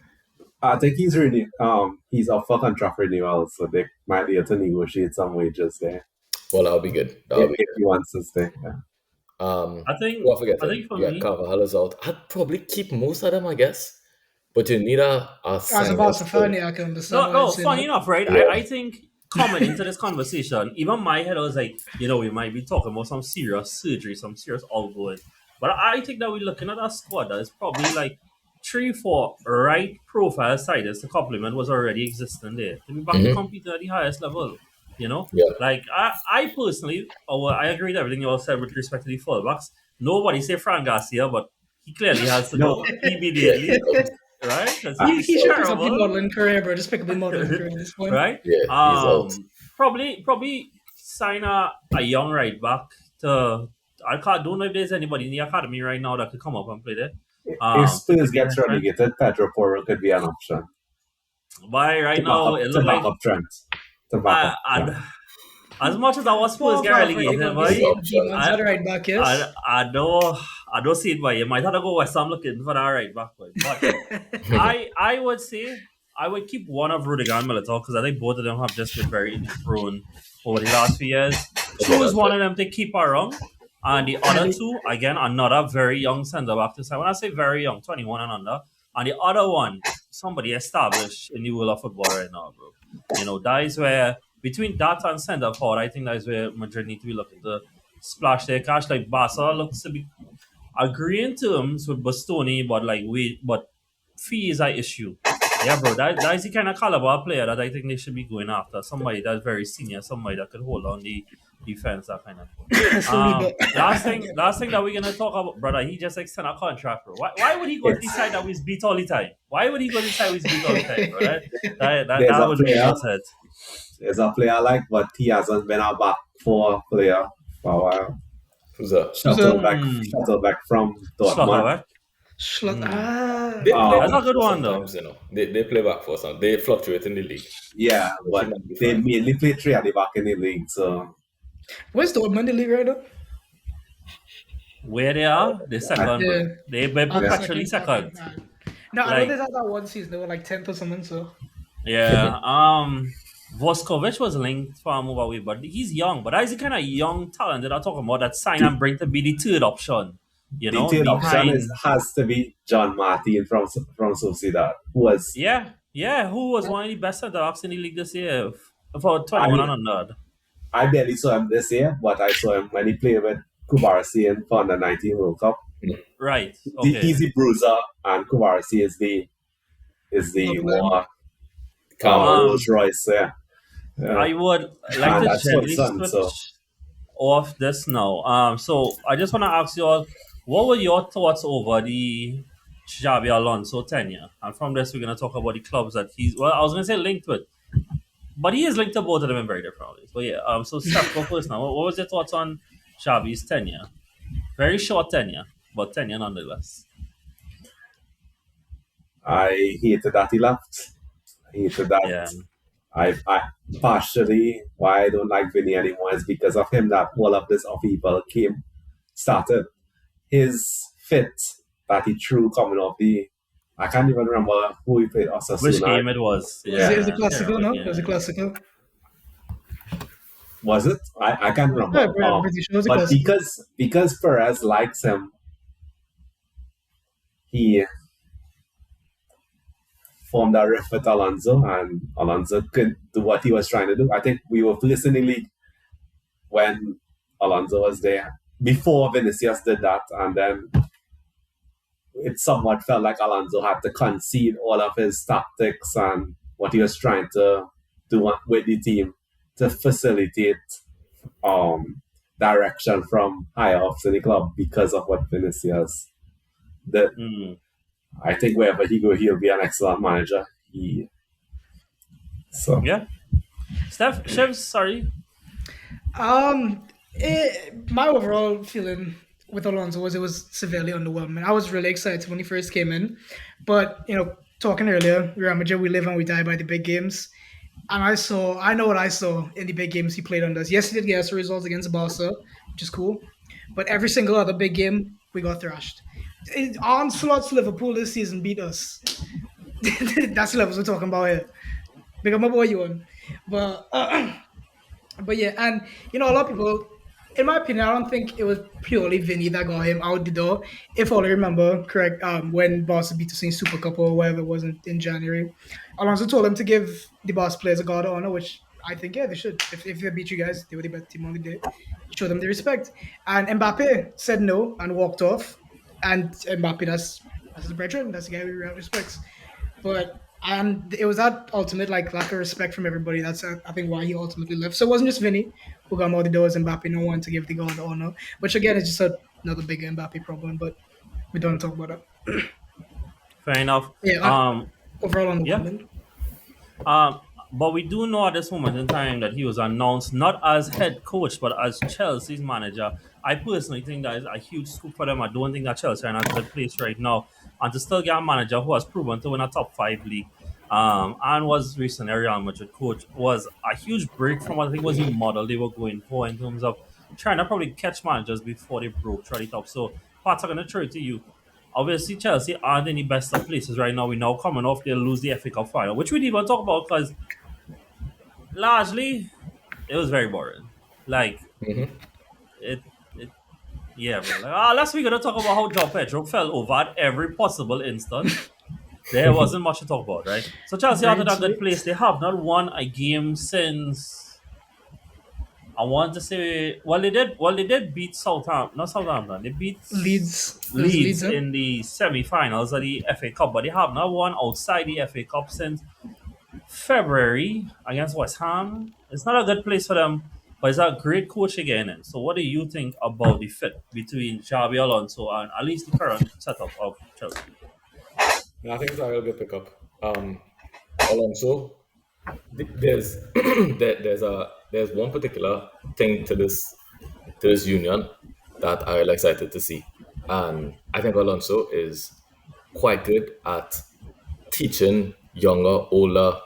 I think he's up for contract renewal, so they might be able to negotiate some wages there Well, that would be good. if he wants to stay. Yeah. I think for me, Carvajal is out. I'd probably keep most of them, I guess. But you need a As a Barca fan, I can understand. no, funny enough, right? Yeah. I think coming into this conversation, even my head, I was like, we might be talking about some serious surgery, some serious outgoing. But I think that we're looking at a squad that is probably like three, four right profile siders to complement was already existing there. To be back to Hmm. competing at the highest level, you know? Yeah. Like I personally, I agree with everything you all said with respect to the fullbacks. Nobody say Fran Garcia, but he clearly has to No, go Yeah. immediately, right? Because I, he's He should pick up the terrible, modeling career, bro. Just pick up the modeling career at this point. right? Yeah. He's out. Probably sign a young right back to. I can't don't know if there's anybody in the academy right now that could come up and play there. if To Spurs give you an gets entrance. relegated, Pedro Porro could be an option But right now it to look back like up Trent. To back up Trent. I, as much as I was Spurs Small get far for him relegated, to be boy, He's seeing option. demons at I the right back, I yes. I don't see it, but you might have to go West Ham looking for that right back. But I would say I would keep one of Rudiger and Militao because I think both of them have just been very injury prone over the last few years. Okay, Choose that's one it. of them to keep around. And the other two, again, another very young centre back to sign. When I say very young, 21 and under. And the other one, somebody established in the world of football right now, bro. You know, that is where, between that and centre forward, I think that is where Madrid need to be looking to splash their cash. Like Barca looks to be agreeing terms with Bastoni, but fee is an issue. Yeah, bro, that is the kind of caliber player that I think they should be going after. Somebody that's very senior, somebody that could hold on the defense, that kind of thing. Saliba. Last thing that we're gonna talk about, brother. He just extended a contract, bro. Why would he go to the It's side that we beat all the time? Why would he go to the side we beat all the time, bro? there's That a would make player no sense. there's a player I like, but he hasn't been a back four player for a while. Who's that? So, Shuttleback from Dortmund. Slaughter, Schlot. They play That's a back good four one, though. sometimes, you know. They play back for some. They fluctuate in the league. Yeah, but Should not be they fine. mainly play three at the back in the league. So Where's Dortmund in the league right now? where they are, they second, Yeah. bro. They're Oh, perpetually second. No, I know Like, they had that one season. They were like 10th or something. So yeah, Voskovic was linked for a move away, but he's young. But that's the kind of young talent that I'm talking about that sign and bring to be the third option. You the know, third option behind. has to be John Martin from Sociedad, who was Yeah. Who was one of the best centre backs in the league this year for 21 and under? I barely saw him this year, but I saw him when he played with Kubarsi in for the 19 World Cup. Right. The Okay. easy bruiser and Kubarsi is the Okay. more Calm. Rolls Royce. Yeah. I would like And to that's gently Switzerland, switch so off this now. So I just want to ask you all, what were your thoughts over the Xabi Alonso tenure? And from this, we're going to talk about the clubs that he's. Well, I was going to say linked with, but he is linked to both of them in very different ways. But yeah, so Steph, go first now. What was your thoughts on Xabi's tenure? Very short tenure, but tenure nonetheless. I hated that he left. I hated that. Yeah. I partially why I don't like Vinny anymore is because of him that all of this upheaval started. His fit that he threw coming off I can't even remember who he played Osasuna. Which game it was? it was a classical, no? Yeah. It was a classical. Was it? I can't remember. Yeah, bro, I'm pretty sure it was a But classical. because Perez likes him, he formed a rift with Alonso, and Alonso could do what he was trying to do. I think we were first in the league when Alonso was there, before Vinicius did that, and then it somewhat felt like Alonso had to concede all of his tactics and what he was trying to do with the team to facilitate direction from higher ups in the club because of what Vinicius did. I think wherever he go, he'll be an excellent manager. Yeah. Steph, Shivs, sorry. My overall feeling with Alonso was it was severely underwhelming. I was really excited when he first came in, but talking earlier, Real Madrid, we live and we die by the big games, and I know what I saw in the big games he played under us. Yes, he did get us a result against Barca, which is cool, but every single other big game we got thrashed. Arne Slot's Liverpool this season beat us. That's the levels we're talking about here. Big up my boy, you on, but. But yeah, and a lot of people, in my opinion, I don't think it was purely Vinny that got him out the door. If all I remember correct, when Barca beat us in Super Cup or whatever it was in January, Alonso told him to give the Barca players a guard of honor, which I think they should. If they beat you guys, they were the best team on the day. Show them the respect. And Mbappe said no and walked off. And Mbappe, that's That's his brethren. That's the guy we respects. But and it was that ultimate like lack of respect from everybody. That's I think why he ultimately left. So it wasn't just Vinny who got more the doors and Mbappe. No one to give the God the honor, which again is just another big Mbappe problem. But we don't talk about that. Fair enough. Yeah, overall on the Yeah. woman. Um, but we do know at this moment in time that he was announced not as head coach but as Chelsea's manager. I personally think that is a huge scoop for them. I don't think that Chelsea are in a good place right now, and to still get a manager who has proven to win a top five league, and was recently a Real Madrid coach was a huge break from what I think was the model they were going for in terms of trying to probably catch managers before they broke through the top. So, Pat, I'm going to throw it to you. Obviously, Chelsea aren't in the best of places right now. We now coming off they lose the FA Cup final, which we didn't even talk about because largely it was very boring. Like it, it yeah, bro. Like, last week we're gonna talk about how João Pedro fell over at every possible instant. There wasn't much to talk about, right? So Chelsea are in Great a good sweet. place. They have not won a game since I want to say they did beat Southampton, not Southampton. They beat Leeds. It was Leeds, Leeds huh? in the semi-finals of the FA Cup, but they have not won outside the FA Cup since February against West Ham. It's not a good place for them, but it's a great coach again. And so, what do you think about the fit between Xabi Alonso and at least the current setup of Chelsea? I think it's a real good pickup. Alonso, there's there's one particular thing to this union that I'm really excited to see, and I think Alonso is quite good at teaching younger, older,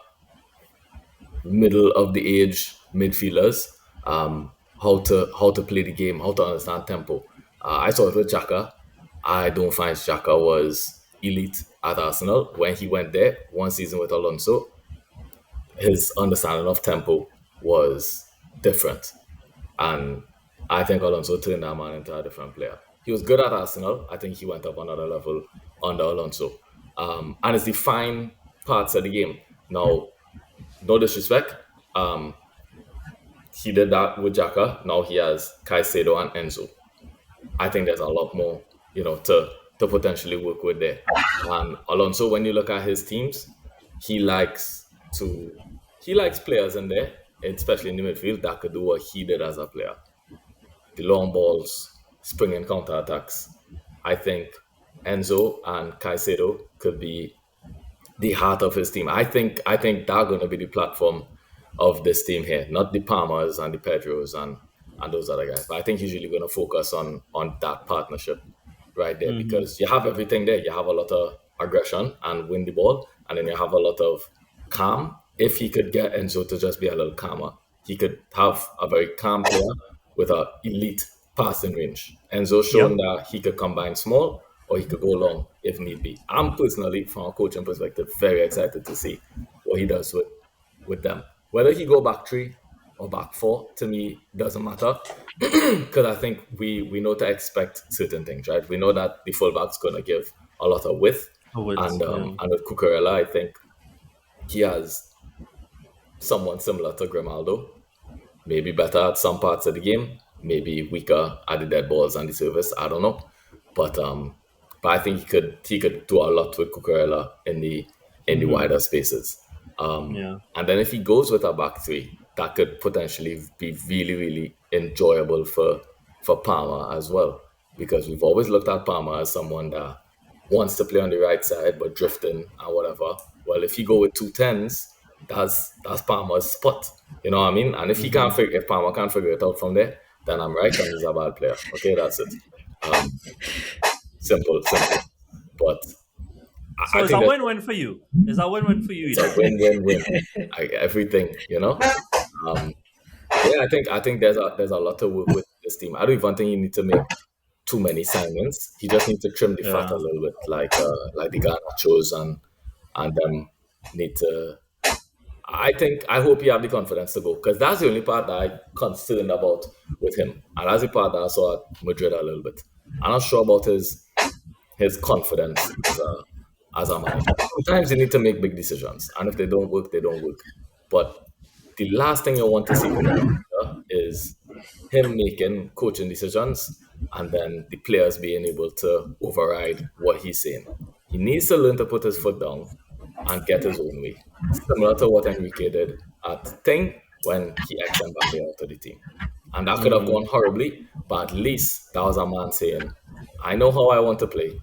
middle of the age midfielders how to play the game, how to understand tempo. I saw it with Xhaka. I don't find Xhaka was elite at Arsenal when he went there one season with Alonso. His understanding of tempo was different. And I think Alonso turned that man into a different player. He was good at Arsenal. I think he went up another level under Alonso. And it's the fine parts of the game. Now, no disrespect. He did that with Xhaka. Now he has Caicedo and Enzo. I think there's a lot more, to potentially work with there. And Alonso, when you look at his teams, he likes to he likes players in there, especially in the midfield, that could do what he did as a player. The long balls, springing counter attacks. I think Enzo and Caicedo could be the heart of his team. I think they're going to be the platform of this team here, not the Palmers and the Pedros and those other guys. But I think he's really going to focus on that partnership right there because you have everything there. You have a lot of aggression and win the ball, and then you have a lot of calm. If he could get Enzo to just be a little calmer, he could have a very calm player with an elite passing range. Enzo shown Yep. that he could combine small or he could go long if need be. I'm personally, from a coaching perspective, very excited to see what he does with them. Whether he go back three or back four, to me, doesn't matter because I think we know to expect certain things, right? We know that the fullback's going to give a lot of width, Oh, it's and with Cucurella, I think he has someone similar to Grimaldo, maybe better at some parts of the game, maybe weaker at the dead balls and the service. I don't know, but I think he could do a lot with Cucurella in the wider spaces. yeah. And then if he goes with a back three, that could potentially be really, really enjoyable for Palmer as well. Because we've always looked at Palmer as someone that wants to play on the right side but drifting and whatever. Well, if you go with two tens, that's Palmer's spot. You know what I mean? And if Palmer can't figure it out from there, then I'm right and he's a bad player. Okay, that's it. Um, simple. But So I it's think a that win-win for you. It's a win-win for you. it's a win-win-win. Everything, Um, yeah, I think there's a lot to work with this team. I don't even think you need to make too many signings. He just needs to trim the fat a Yeah. little bit, like the Garnachos and them need to. I hope you have the confidence to go because that's the only part that I'm concerned about with him, and that's the part that I saw at Madrid a little bit. I'm not sure about his confidence as a manager. Sometimes you need to make big decisions, and if they don't work, they don't work. But the last thing you want to see from a manager is him making coaching decisions and then the players being able to override what he's saying. He needs to learn to put his foot down and get his own way, similar to what Enrique did at Thing when he ex Mbappe out of the team. And that could have gone horribly, but at least that was a man saying, I know how I want to play,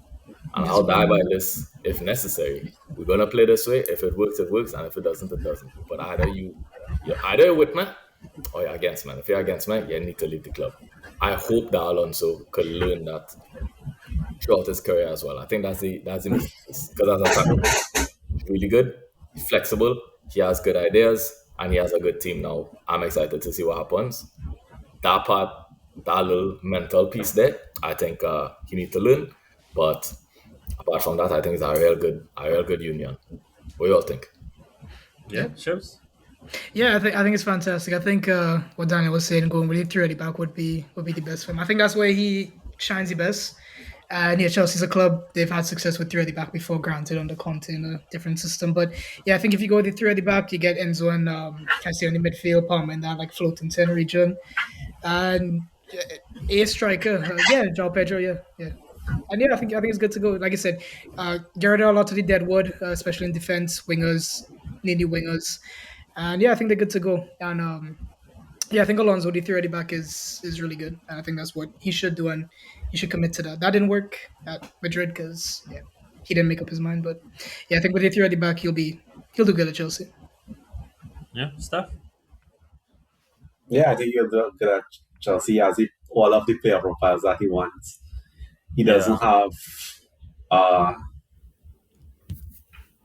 and I'll die by this if necessary. We're gonna play this way. If it works, it works, and if it doesn't, it doesn't. But you're either with me or you're against me. If you're against me, you need to leave the club. I hope that Alonso could learn that throughout his career as well. I think that's the because as a fan, he's really good, he's flexible, he has good ideas, and he has a good team now. I'm excited to see what happens. That part, that little mental piece there, I think he needs to learn. But apart from that, I think it's a real good union. What do you all think? Yeah, Ships. Yeah, I think it's fantastic. I think what Daniel was saying, going with the three at the back would be the best for him. I think that's where he shines the best. And yeah, Chelsea's a club. They've had success with three at the back before, granted under Conte in a different system. But yeah, I think if you go with the three at the back, you get Enzo and Cassie on the midfield, Palmer in that like floating 10 region, and a striker. Yeah, João Pedro. Yeah. And yeah, I think it's good to go. Like I said, get rid of a lot of the dead wood, especially in defense, wingers, needy wingers. And yeah, I think they're good to go. And yeah, I think Alonso, the three at the back, is really good. And I think that's what he should do, and he should commit to that. That didn't work at Madrid because yeah, he didn't make up his mind. But yeah, I think with the three at the back, he'll do good at Chelsea. Yeah, Steph. Yeah, I think he'll do good at Chelsea. He has all of the player profiles that he wants. He doesn't have uh,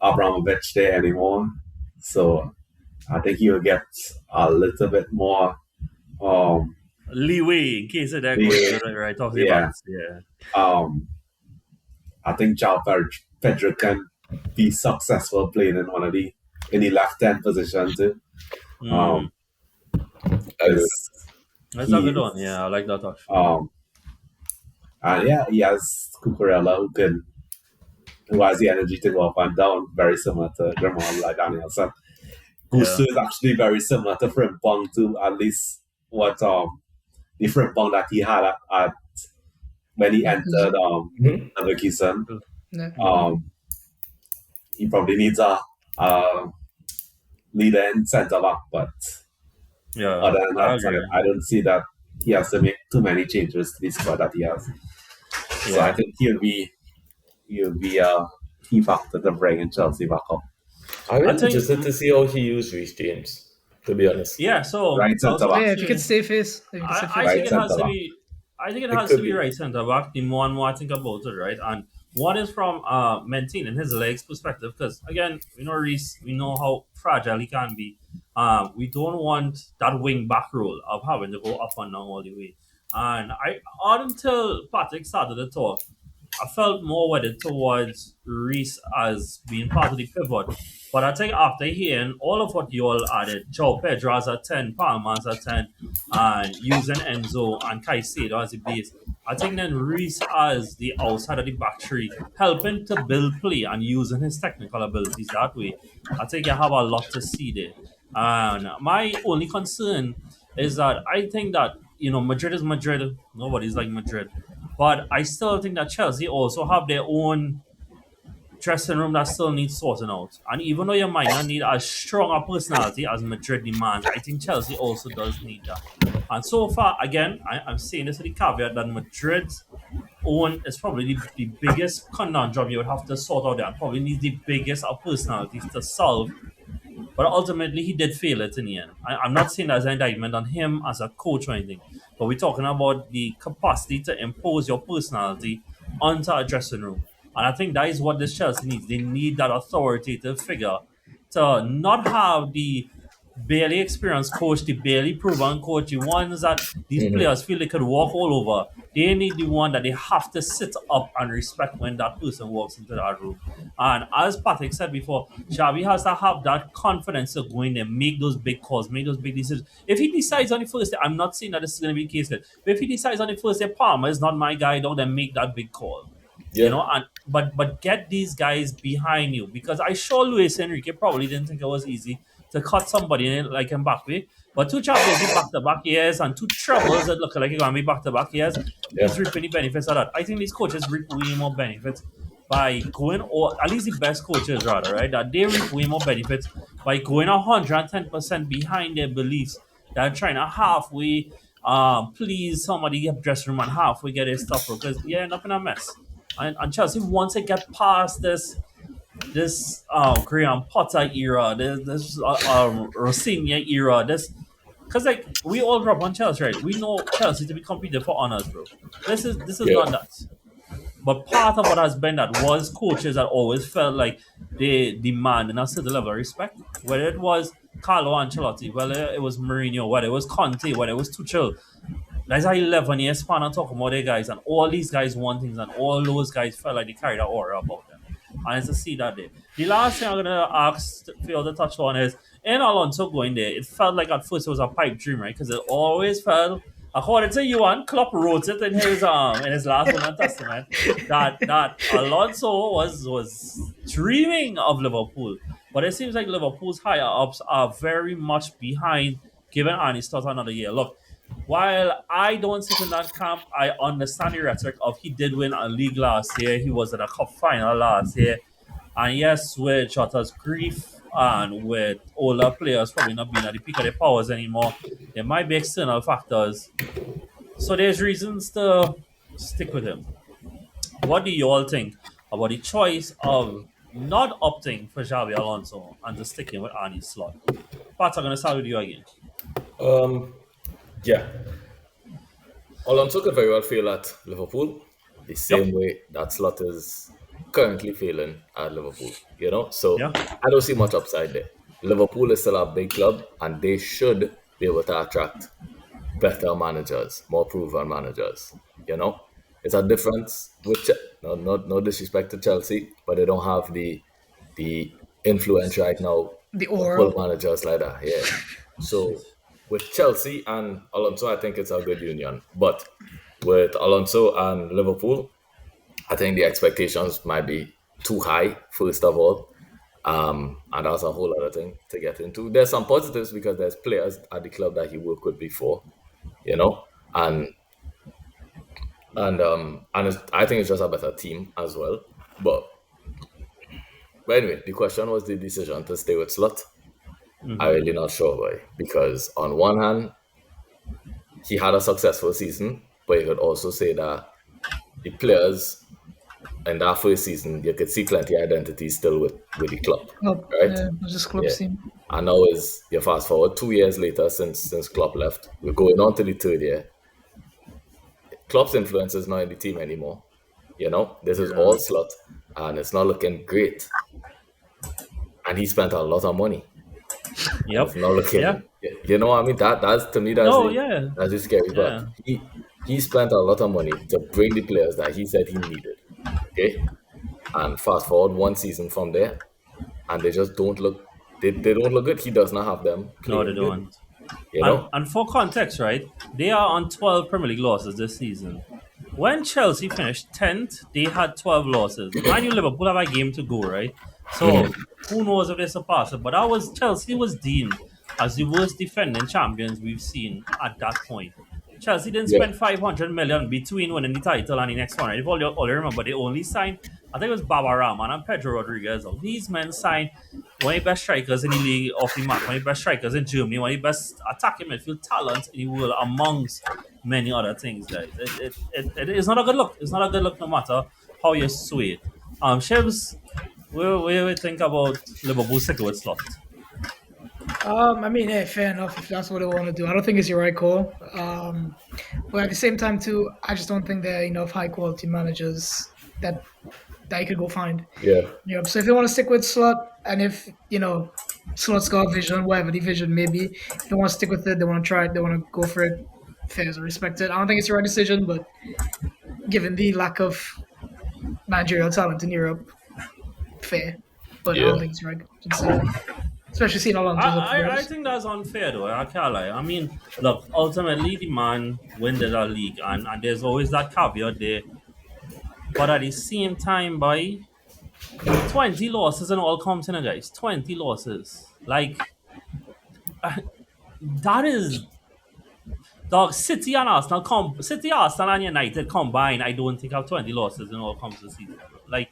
Abramovich there anymore. So I think he'll get a little bit more leeway in case of that leeway. goes right off the Yeah. bat. Yeah. I think João Pedro can be successful playing in the left hand position too. Mm. I agree. That's a good one. Yeah, I like that actually. And yeah, he has Cucurella who has the energy to go up and down, very similar to Grimal, like Daniel said. Gusto is actually very similar to Frimpong too, at least what the Frimpong that he had at when he entered Leverkusen. Yeah. He probably needs a leader in centre back, but Yeah, other than I that, agree. I don't see that he has to make too many changes to the squad that he has. So I think he'll be a key factor to bring in Chelsea back up. I'm really think- interested to see how he used Reece James, to be honest. Yeah, so Right centre also- back. Yeah, if you could stay face. I think it has to centre-back. be. I think it It has could to be be. right centre back. The more and more I think about it, right, and one is from maintaining his legs perspective, because again, we know Reece, we know how fragile he can be. We don't want that wing back role of having to go up and down all the way. And until Patrick started to talk, I felt more wedded towards Reece as being part of the pivot. But I think after hearing all of what you all added, João Pedro as a 10, Palmer as a 10, and using Enzo and Caicedo as the base, I think then Reece as the outside of the back three, helping to build play and using his technical abilities that way. I think you have a lot to see there. And my only concern is that I think that, Madrid is Madrid. Nobody's like Madrid. But I still think that Chelsea also have their own dressing room that still needs sorting out. And even though you might not need as strong a personality as Madrid demands, I think Chelsea also does need that. And so far, again, I'm saying this with the caveat that Madrid's own is probably the biggest conundrum you would have to sort out there, and probably needs the biggest of personalities to solve. But ultimately, he did fail it in the end. I'm not saying that's an indictment on him as a coach or anything, but we're talking about the capacity to impose your personality onto a dressing room. And I think that is what this Chelsea needs. They need that authoritative figure to not have the barely experienced coach, the barely proven coach, the ones that these players feel they could walk all over. They need the one that they have to sit up and respect when that person walks into that room. And as Patrick said before, Xavi has to have that confidence to go in there, make those big calls, make those big decisions. If he decides on the first day, I'm not saying that this is going to be the case, but if he decides on the first day, Palmer is not my guy, don't then make that big call. Yeah. But get these guys behind you, because I sure Luis Enrique probably didn't think it was easy to cut somebody in like Mbappe. But two Champions League back-to-back years and two troubles that look like it's going to be back-to-back years, he's Yeah. reaping the benefits of that. I think these coaches reap way more benefits by going, or at least the best coaches rather, right? That they reap way more benefits by going 110% behind their beliefs than trying to halfway please somebody get dressing room and halfway get their stuff because you end up in a mess. And Chelsea, once they get past this Graham Potter era, this Rosinha era, this because like we all grew up on Chelsea, right? We know Chelsea to be competing for honors, bro. This is Yeah. not that. But part of what has been that was coaches that always felt like they demand a certain level of respect. Whether it was Carlo Ancelotti, whether it was Mourinho, whether it was Conte, whether it was Tuchel. Guys are 11 years span and talking about their guys, and all these guys want things, and all those guys felt like they carried an aura about them. And it's to see that day. The last thing I'm gonna ask for you to touch on is in Alonso going there, it felt like at first it was a pipe dream, right? Because it always felt, according to you, and Klopp wrote it in his last one on Testament, that Alonso was dreaming of Liverpool. But it seems like Liverpool's higher ups are very much behind giving Arne Slot another year. Look, while I don't sit in that camp, I understand the rhetoric of he did win a league last year. He was at a cup final last year. And yes, with Jota's grief and with older players probably not being at the peak of their powers anymore, there might be external factors. So there's reasons to stick with him. What do you all think about the choice of not opting for Xabi Alonso and just sticking with Arne Slot? Pat, I'm going to start with you again. Yeah. Alonso could very well fail at Liverpool the same Yep. way that Slot is currently failing at Liverpool. You know, so Yeah. I don't see much upside there. Liverpool is still a big club, and they should be able to attract better managers, more proven managers. You know, it's a difference with no disrespect to Chelsea, but they don't have the influence right now. The To aura. pull managers like that. Yeah. So with Chelsea and Alonso, I think it's a good union. But with Alonso and Liverpool, I think the expectations might be too high, first of all. And that's a whole other thing to get into. There's some positives because there's players at the club that he worked with before, you know, I think it's just a better team as well. But anyway, the question was the decision to stay with Slot. I'm really not sure why. Because on one hand, he had a successful season, but you could also say that the players in that first season, you could see plenty of identity still with the club, Club. right? Yeah, it was just club Yeah. team. And now is you fast forward 2 years later since Klopp left. We're going on to the third year. Klopp's influence is not in the team anymore. You know, this is all Slot, and it's not looking great. And he spent a lot of money. Yep. It's not looking. Yeah. You know what I mean? That's to me. No, yeah. That's the scary part. He spent a lot of money to bring the players that he said he needed. Okay, and fast forward one season from there, and they just don't look. They don't look good. He does not have them. No, they playing good, don't. You know. And for context, right, they are on 12 Premier League losses this season. When Chelsea finished 10th, they had 12 losses. Mind you, Liverpool have a game to go, right? So who knows if they surpass it? But Chelsea was deemed as the worst defending champions we've seen at that point. Chelsea didn't Yeah. spend 500 million between winning the title and the next one. Right? If all you remember, they only signed, I think it was Baba Rahman and Pedro Rodriguez. These men signed one of the best strikers in the league off the map, one of the best strikers in Germany, one of the best attacking midfield talents in the world, amongst many other things. Guys. It is not a good look. It's not a good look no matter how you sway it. Shivs, what do you think about Liverpool sticking with Slot? I mean, yeah, fair enough if that's what they want to do. I don't think it's your right call. But at the same time, too, I just don't think there are enough high quality managers that you could go find. Yeah. You know, so if they want to stick with Slot, and if Slot's got a vision, whatever the vision may be, if they want to stick with it, they want to try it, they want to go for it. Fair and respect it. I don't think it's the right decision, but given the lack of managerial talent in Europe, fair. But I Yeah. don't think it's right. Especially seeing Alonso. I think that's unfair though. I can't lie. I mean, look, ultimately the man wins the league, and there's always that caveat there. But at the same time, by 20 losses and all comes in, guys. 20 losses. Like that is dog. City, Arsenal, and United combined. I don't think have 20 losses in all comes to the season. Bro. Like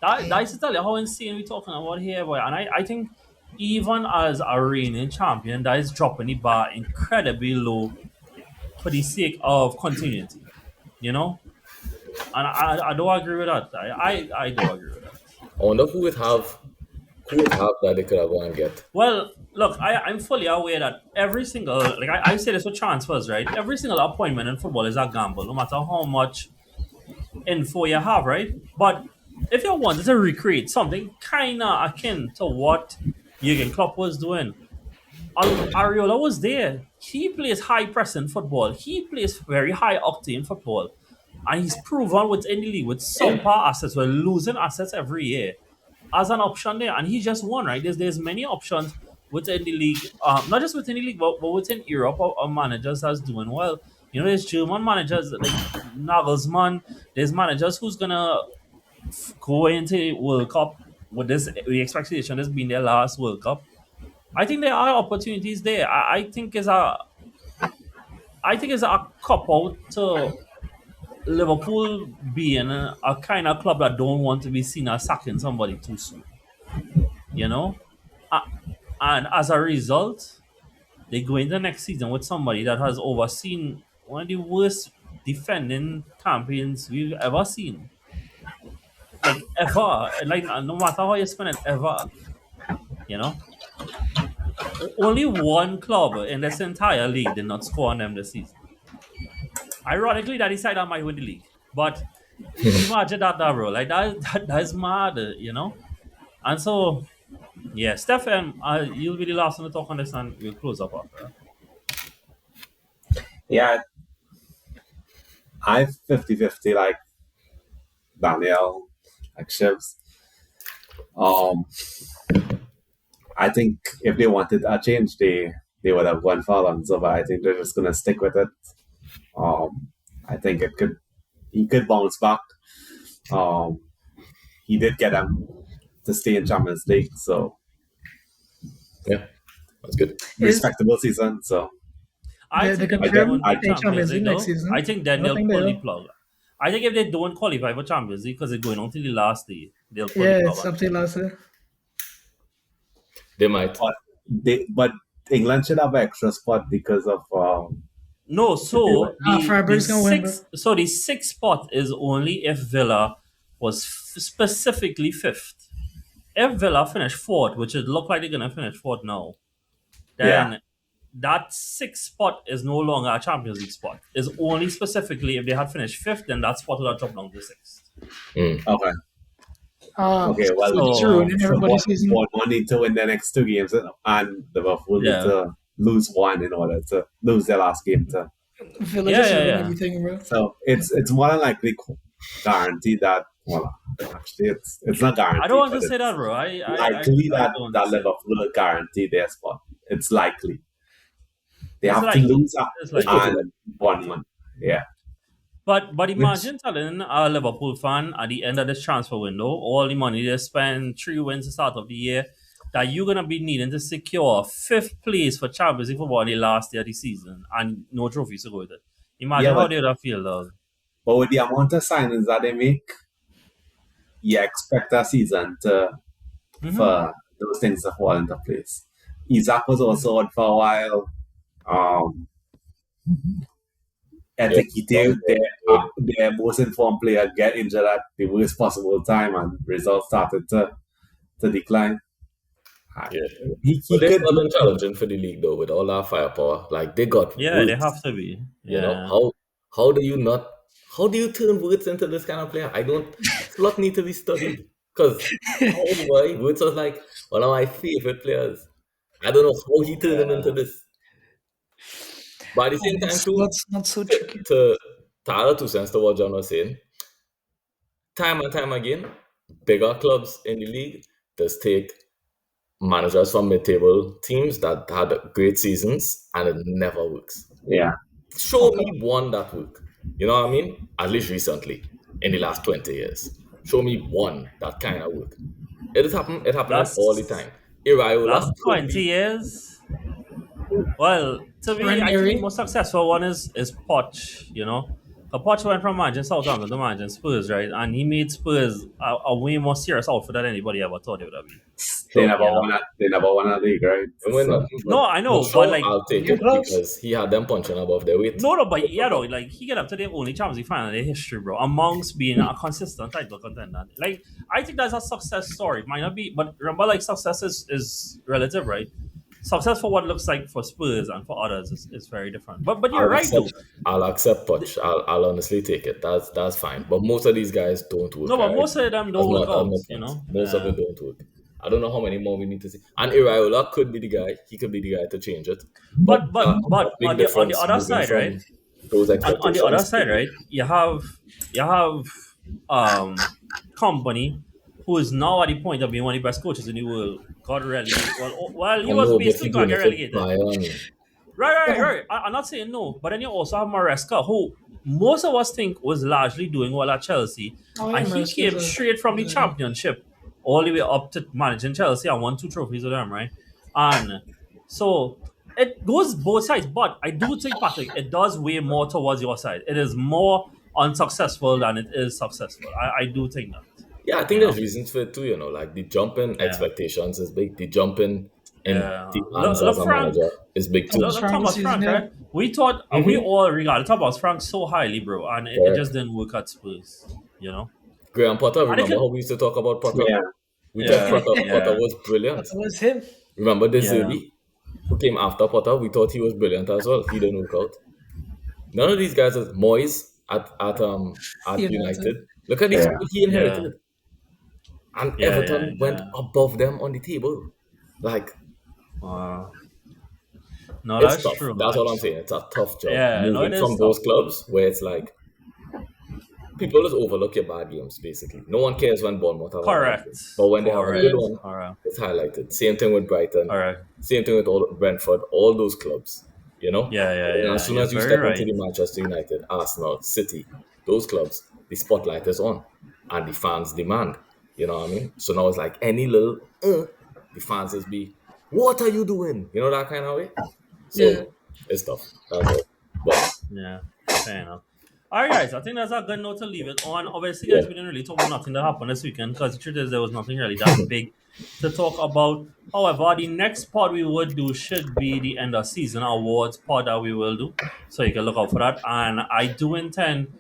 that is to tell you how insane we talking about here, boy. And I think even as a reigning champion, that is dropping the bar incredibly low for the sake of continuity. You know, and I don't agree with that. I don't agree with that. I wonder who would have that they could have gone and get. Well, look, I'm fully aware that every single, like I say this with transfers, right? Every single appointment in football is a gamble, no matter how much info you have, right? But if you wanted to recreate something kind of akin to what Jurgen Klopp was doing, Ariola was there. He plays high pressing football. He plays very high octane football. And he's proven within the league with subpar assets. We're losing assets every year as an option there, and he just won, right? There's many options within the league, not just within the league, but within Europe of managers that's doing well. You know, there's German managers like Nagelsmann. There's managers who's gonna go into World Cup with this the expectation this being their last World Cup. I think there are opportunities there. I think it's a cop out to Liverpool being a kind of club that don't want to be seen as sacking somebody too soon. You know, Uh, and as a result, they go into the next season with somebody that has overseen one of the worst defending campaigns we've ever seen. Like ever. Like no matter how you spend it, ever. You know? Only one club in this entire league did not score on them this season. Ironically, that side I might win the league. But imagine that bro. Like that's mad, you know? And so yeah, Stefan, you'll be the last one to talk on this and we'll close up after. Yeah, I 50-50 like Daniel, like Shivs. Um, I think if they wanted a change, they would have gone for Alonso, but I think they're just gonna stick with it. I think he could bounce back. Um, he did get them to stay in Champions League, so Yeah, that's good. respectable season. So I They think if they confirmed don't they make Champions League next though, season. I think then I they'll don't think pull they the will. plug. I think if they don't qualify for Champions League because they're going on till the last day, they'll pull the Yeah, plug it's on up it. to last year. They might. but England should have an extra spot because of No, so Freiburg's gonna win, bro. the sixth spot is only if Villa was specifically fifth. If Villa finish fourth, which it look like they're gonna finish fourth now, yeah. then that sixth spot is no longer a Champions League spot. It's only specifically if they had finished fifth, then that spot would have dropped down to sixth. Okay. Okay, well, So it's So- ruining so everybody's season. Bournemouth need to win their next two games, and Liverpool need Yeah. to lose one in order to lose their last game. Villa Yeah, just yeah, ruined yeah. everything, bro. So it's more than likely guaranteed that. Well, actually, it's not guaranteed. I don't want to but say it's that, bro. likely I that don't that say Liverpool will guarantee their spot. It's likely. They It's have likely. to lose It's likely. and one. Yeah. But imagine telling a Liverpool fan at the end of this transfer window, all the money they spend, 3 wins at the start of the year, that you're gonna be needing to secure fifth place for Champions League football in the last day of the season and no trophies to go with it. Imagine Yeah, how but- they would have feel, dog. But with the amount of signings that they make, you expect a season for those things to fall into place. Isaac was also out for a while. Etikite, their most informed player, get injured at the worst possible time, and results started to decline. Yeah. He But they've could. not been challenging for the league though with all our firepower. Like they got Yeah, Wirtz, they have to be. You Yeah. know, how do you not how do you turn Wirtz into this kind of player? I don't Slot need to be studied. Because boy, Wirtz was like one of my favorite players. I don't know how he turned him into this. But at the same time too, That's not so tricky. to add 2 cents to what John was saying, time and time again, bigger clubs in the league just take managers from mid-table teams that had great seasons and it never works. Yeah. Show me one that worked. You know what I mean? At least recently, in the last 20 years. Show me one that kind of worked. It happens Last- all the time. Iriola Last could 20 be- years, Well, to me, I think the Ranieri. most successful one is Poch. Poch went from managing Southampton to managing Spurs, right? And he made Spurs a way more serious outfit than anybody ever thought it would be. They Sure. never You know? won a they never won a league, right? And we're So nothing, No, I but know, but sure, like I'll take You're it close. because he had them punching above their weight. no, but like he get up to the only Champions League final in their history, bro. Amongst being a consistent title contender, like I think that's a success story. It might not be, but remember, like success is relative, right? Success for what looks like for Spurs and for others is very different. But you're I'll right accept. though. I'll accept Poch. I'll honestly take it. That's fine. But most of these guys don't work. No, but Alright, most of them that's don't work not out. my You point. know. Most of Yeah. it don't work. I don't know how many more we need to see. And Iraola could be the guy. He could be the guy to change it. But a But big on the difference other moving side, right? from those On the other expectations. side, right? You have company who is now at the point of being one of the best coaches in the world. Got relegated. Well, he I was know, but basically he going doing to it get for relegated. Bayern. Right. I'm not saying no, but then you also have Maresca, who most of us think was largely doing well at Chelsea, Oh yeah, and he Maresca's came straight from the a Championship all the way up to managing Chelsea and won 2 trophies with them, right? And so it goes both sides, but I do think, Patrick, it does weigh more towards your side. It is more unsuccessful than it is successful. I do think that. Yeah, I think You there's know? reasons for it too. Like the jump in Yeah. expectations is big. The jump in Yeah. demands as Look, a Frank. manager is big too. Thomas Look, Frank this Thomas season, Frank, yeah. right? We thought we Mm-hmm. all regarded Thomas Frank so highly, bro, and it Correct. just didn't work at Spurs. You know, Graham Potter, and it remember could, how we used to talk about Potter? yeah, We thought yeah, Potter yeah, was brilliant. That was him. Remember De yeah, Zerbi, who came after Potter? We thought he was brilliant as well. He didn't work out. None of these guys are Moyes at United. United. Look at these yeah. people he yeah, inherited. And yeah. Everton went above them on the table. Like, Uh, no, it's that's tough. true, That's man. all I'm saying. It's a tough job. Yeah, no, it Moving is from tough. those clubs where it's like people just overlook your bad games, basically. No one cares when Bournemouth have a bad Correct, game. But when they have a good correct, one, correct, it's highlighted. Same thing with Brighton. correct. Same thing with all Brentford, all those clubs, you know? And as soon You're as you very step into right. the Manchester United, Arsenal, City, those clubs, the spotlight is on and the fans demand. You know what I mean? So now it's like any little, the fans just be, what are you doing? You know, that kind of way? Yeah. So it's tough. That's all. But Yeah, fair enough. All right, guys. I think that's a good note to leave it on. Obviously, yeah, guys, we didn't really talk about nothing that happened this weekend because the truth is there was nothing really that big to talk about. However, the next pod we would do should be the end of season awards pod that we will do, so you can look out for that. And I do intend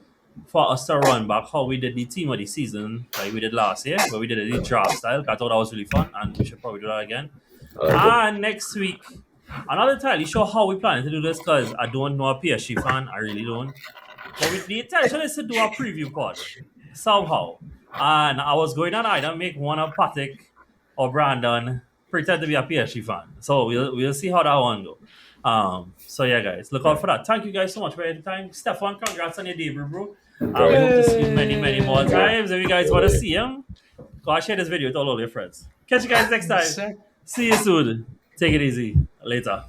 for us to run back how we did the team of the season like we did last year, where we did it the draft style. I thought that was really fun, and we should probably do that again. I like it. And next week, I'm not entirely sure how we planning to do this because I don't know a PSG fan. I really don't. But the intention is to do a preview pod somehow. And I was going to either make one of Patrick or Brandon pretend to be a PSG fan. So we'll see how that one go. So yeah, guys, look out for that. Thank you guys so much for your time. Stefan, congrats on your debut, bro. We hope to see you many, many more times. If you guys want to see him, go and share this video with all of your friends. Catch you guys next time. Yes, sir. See you soon. Take it easy. Later.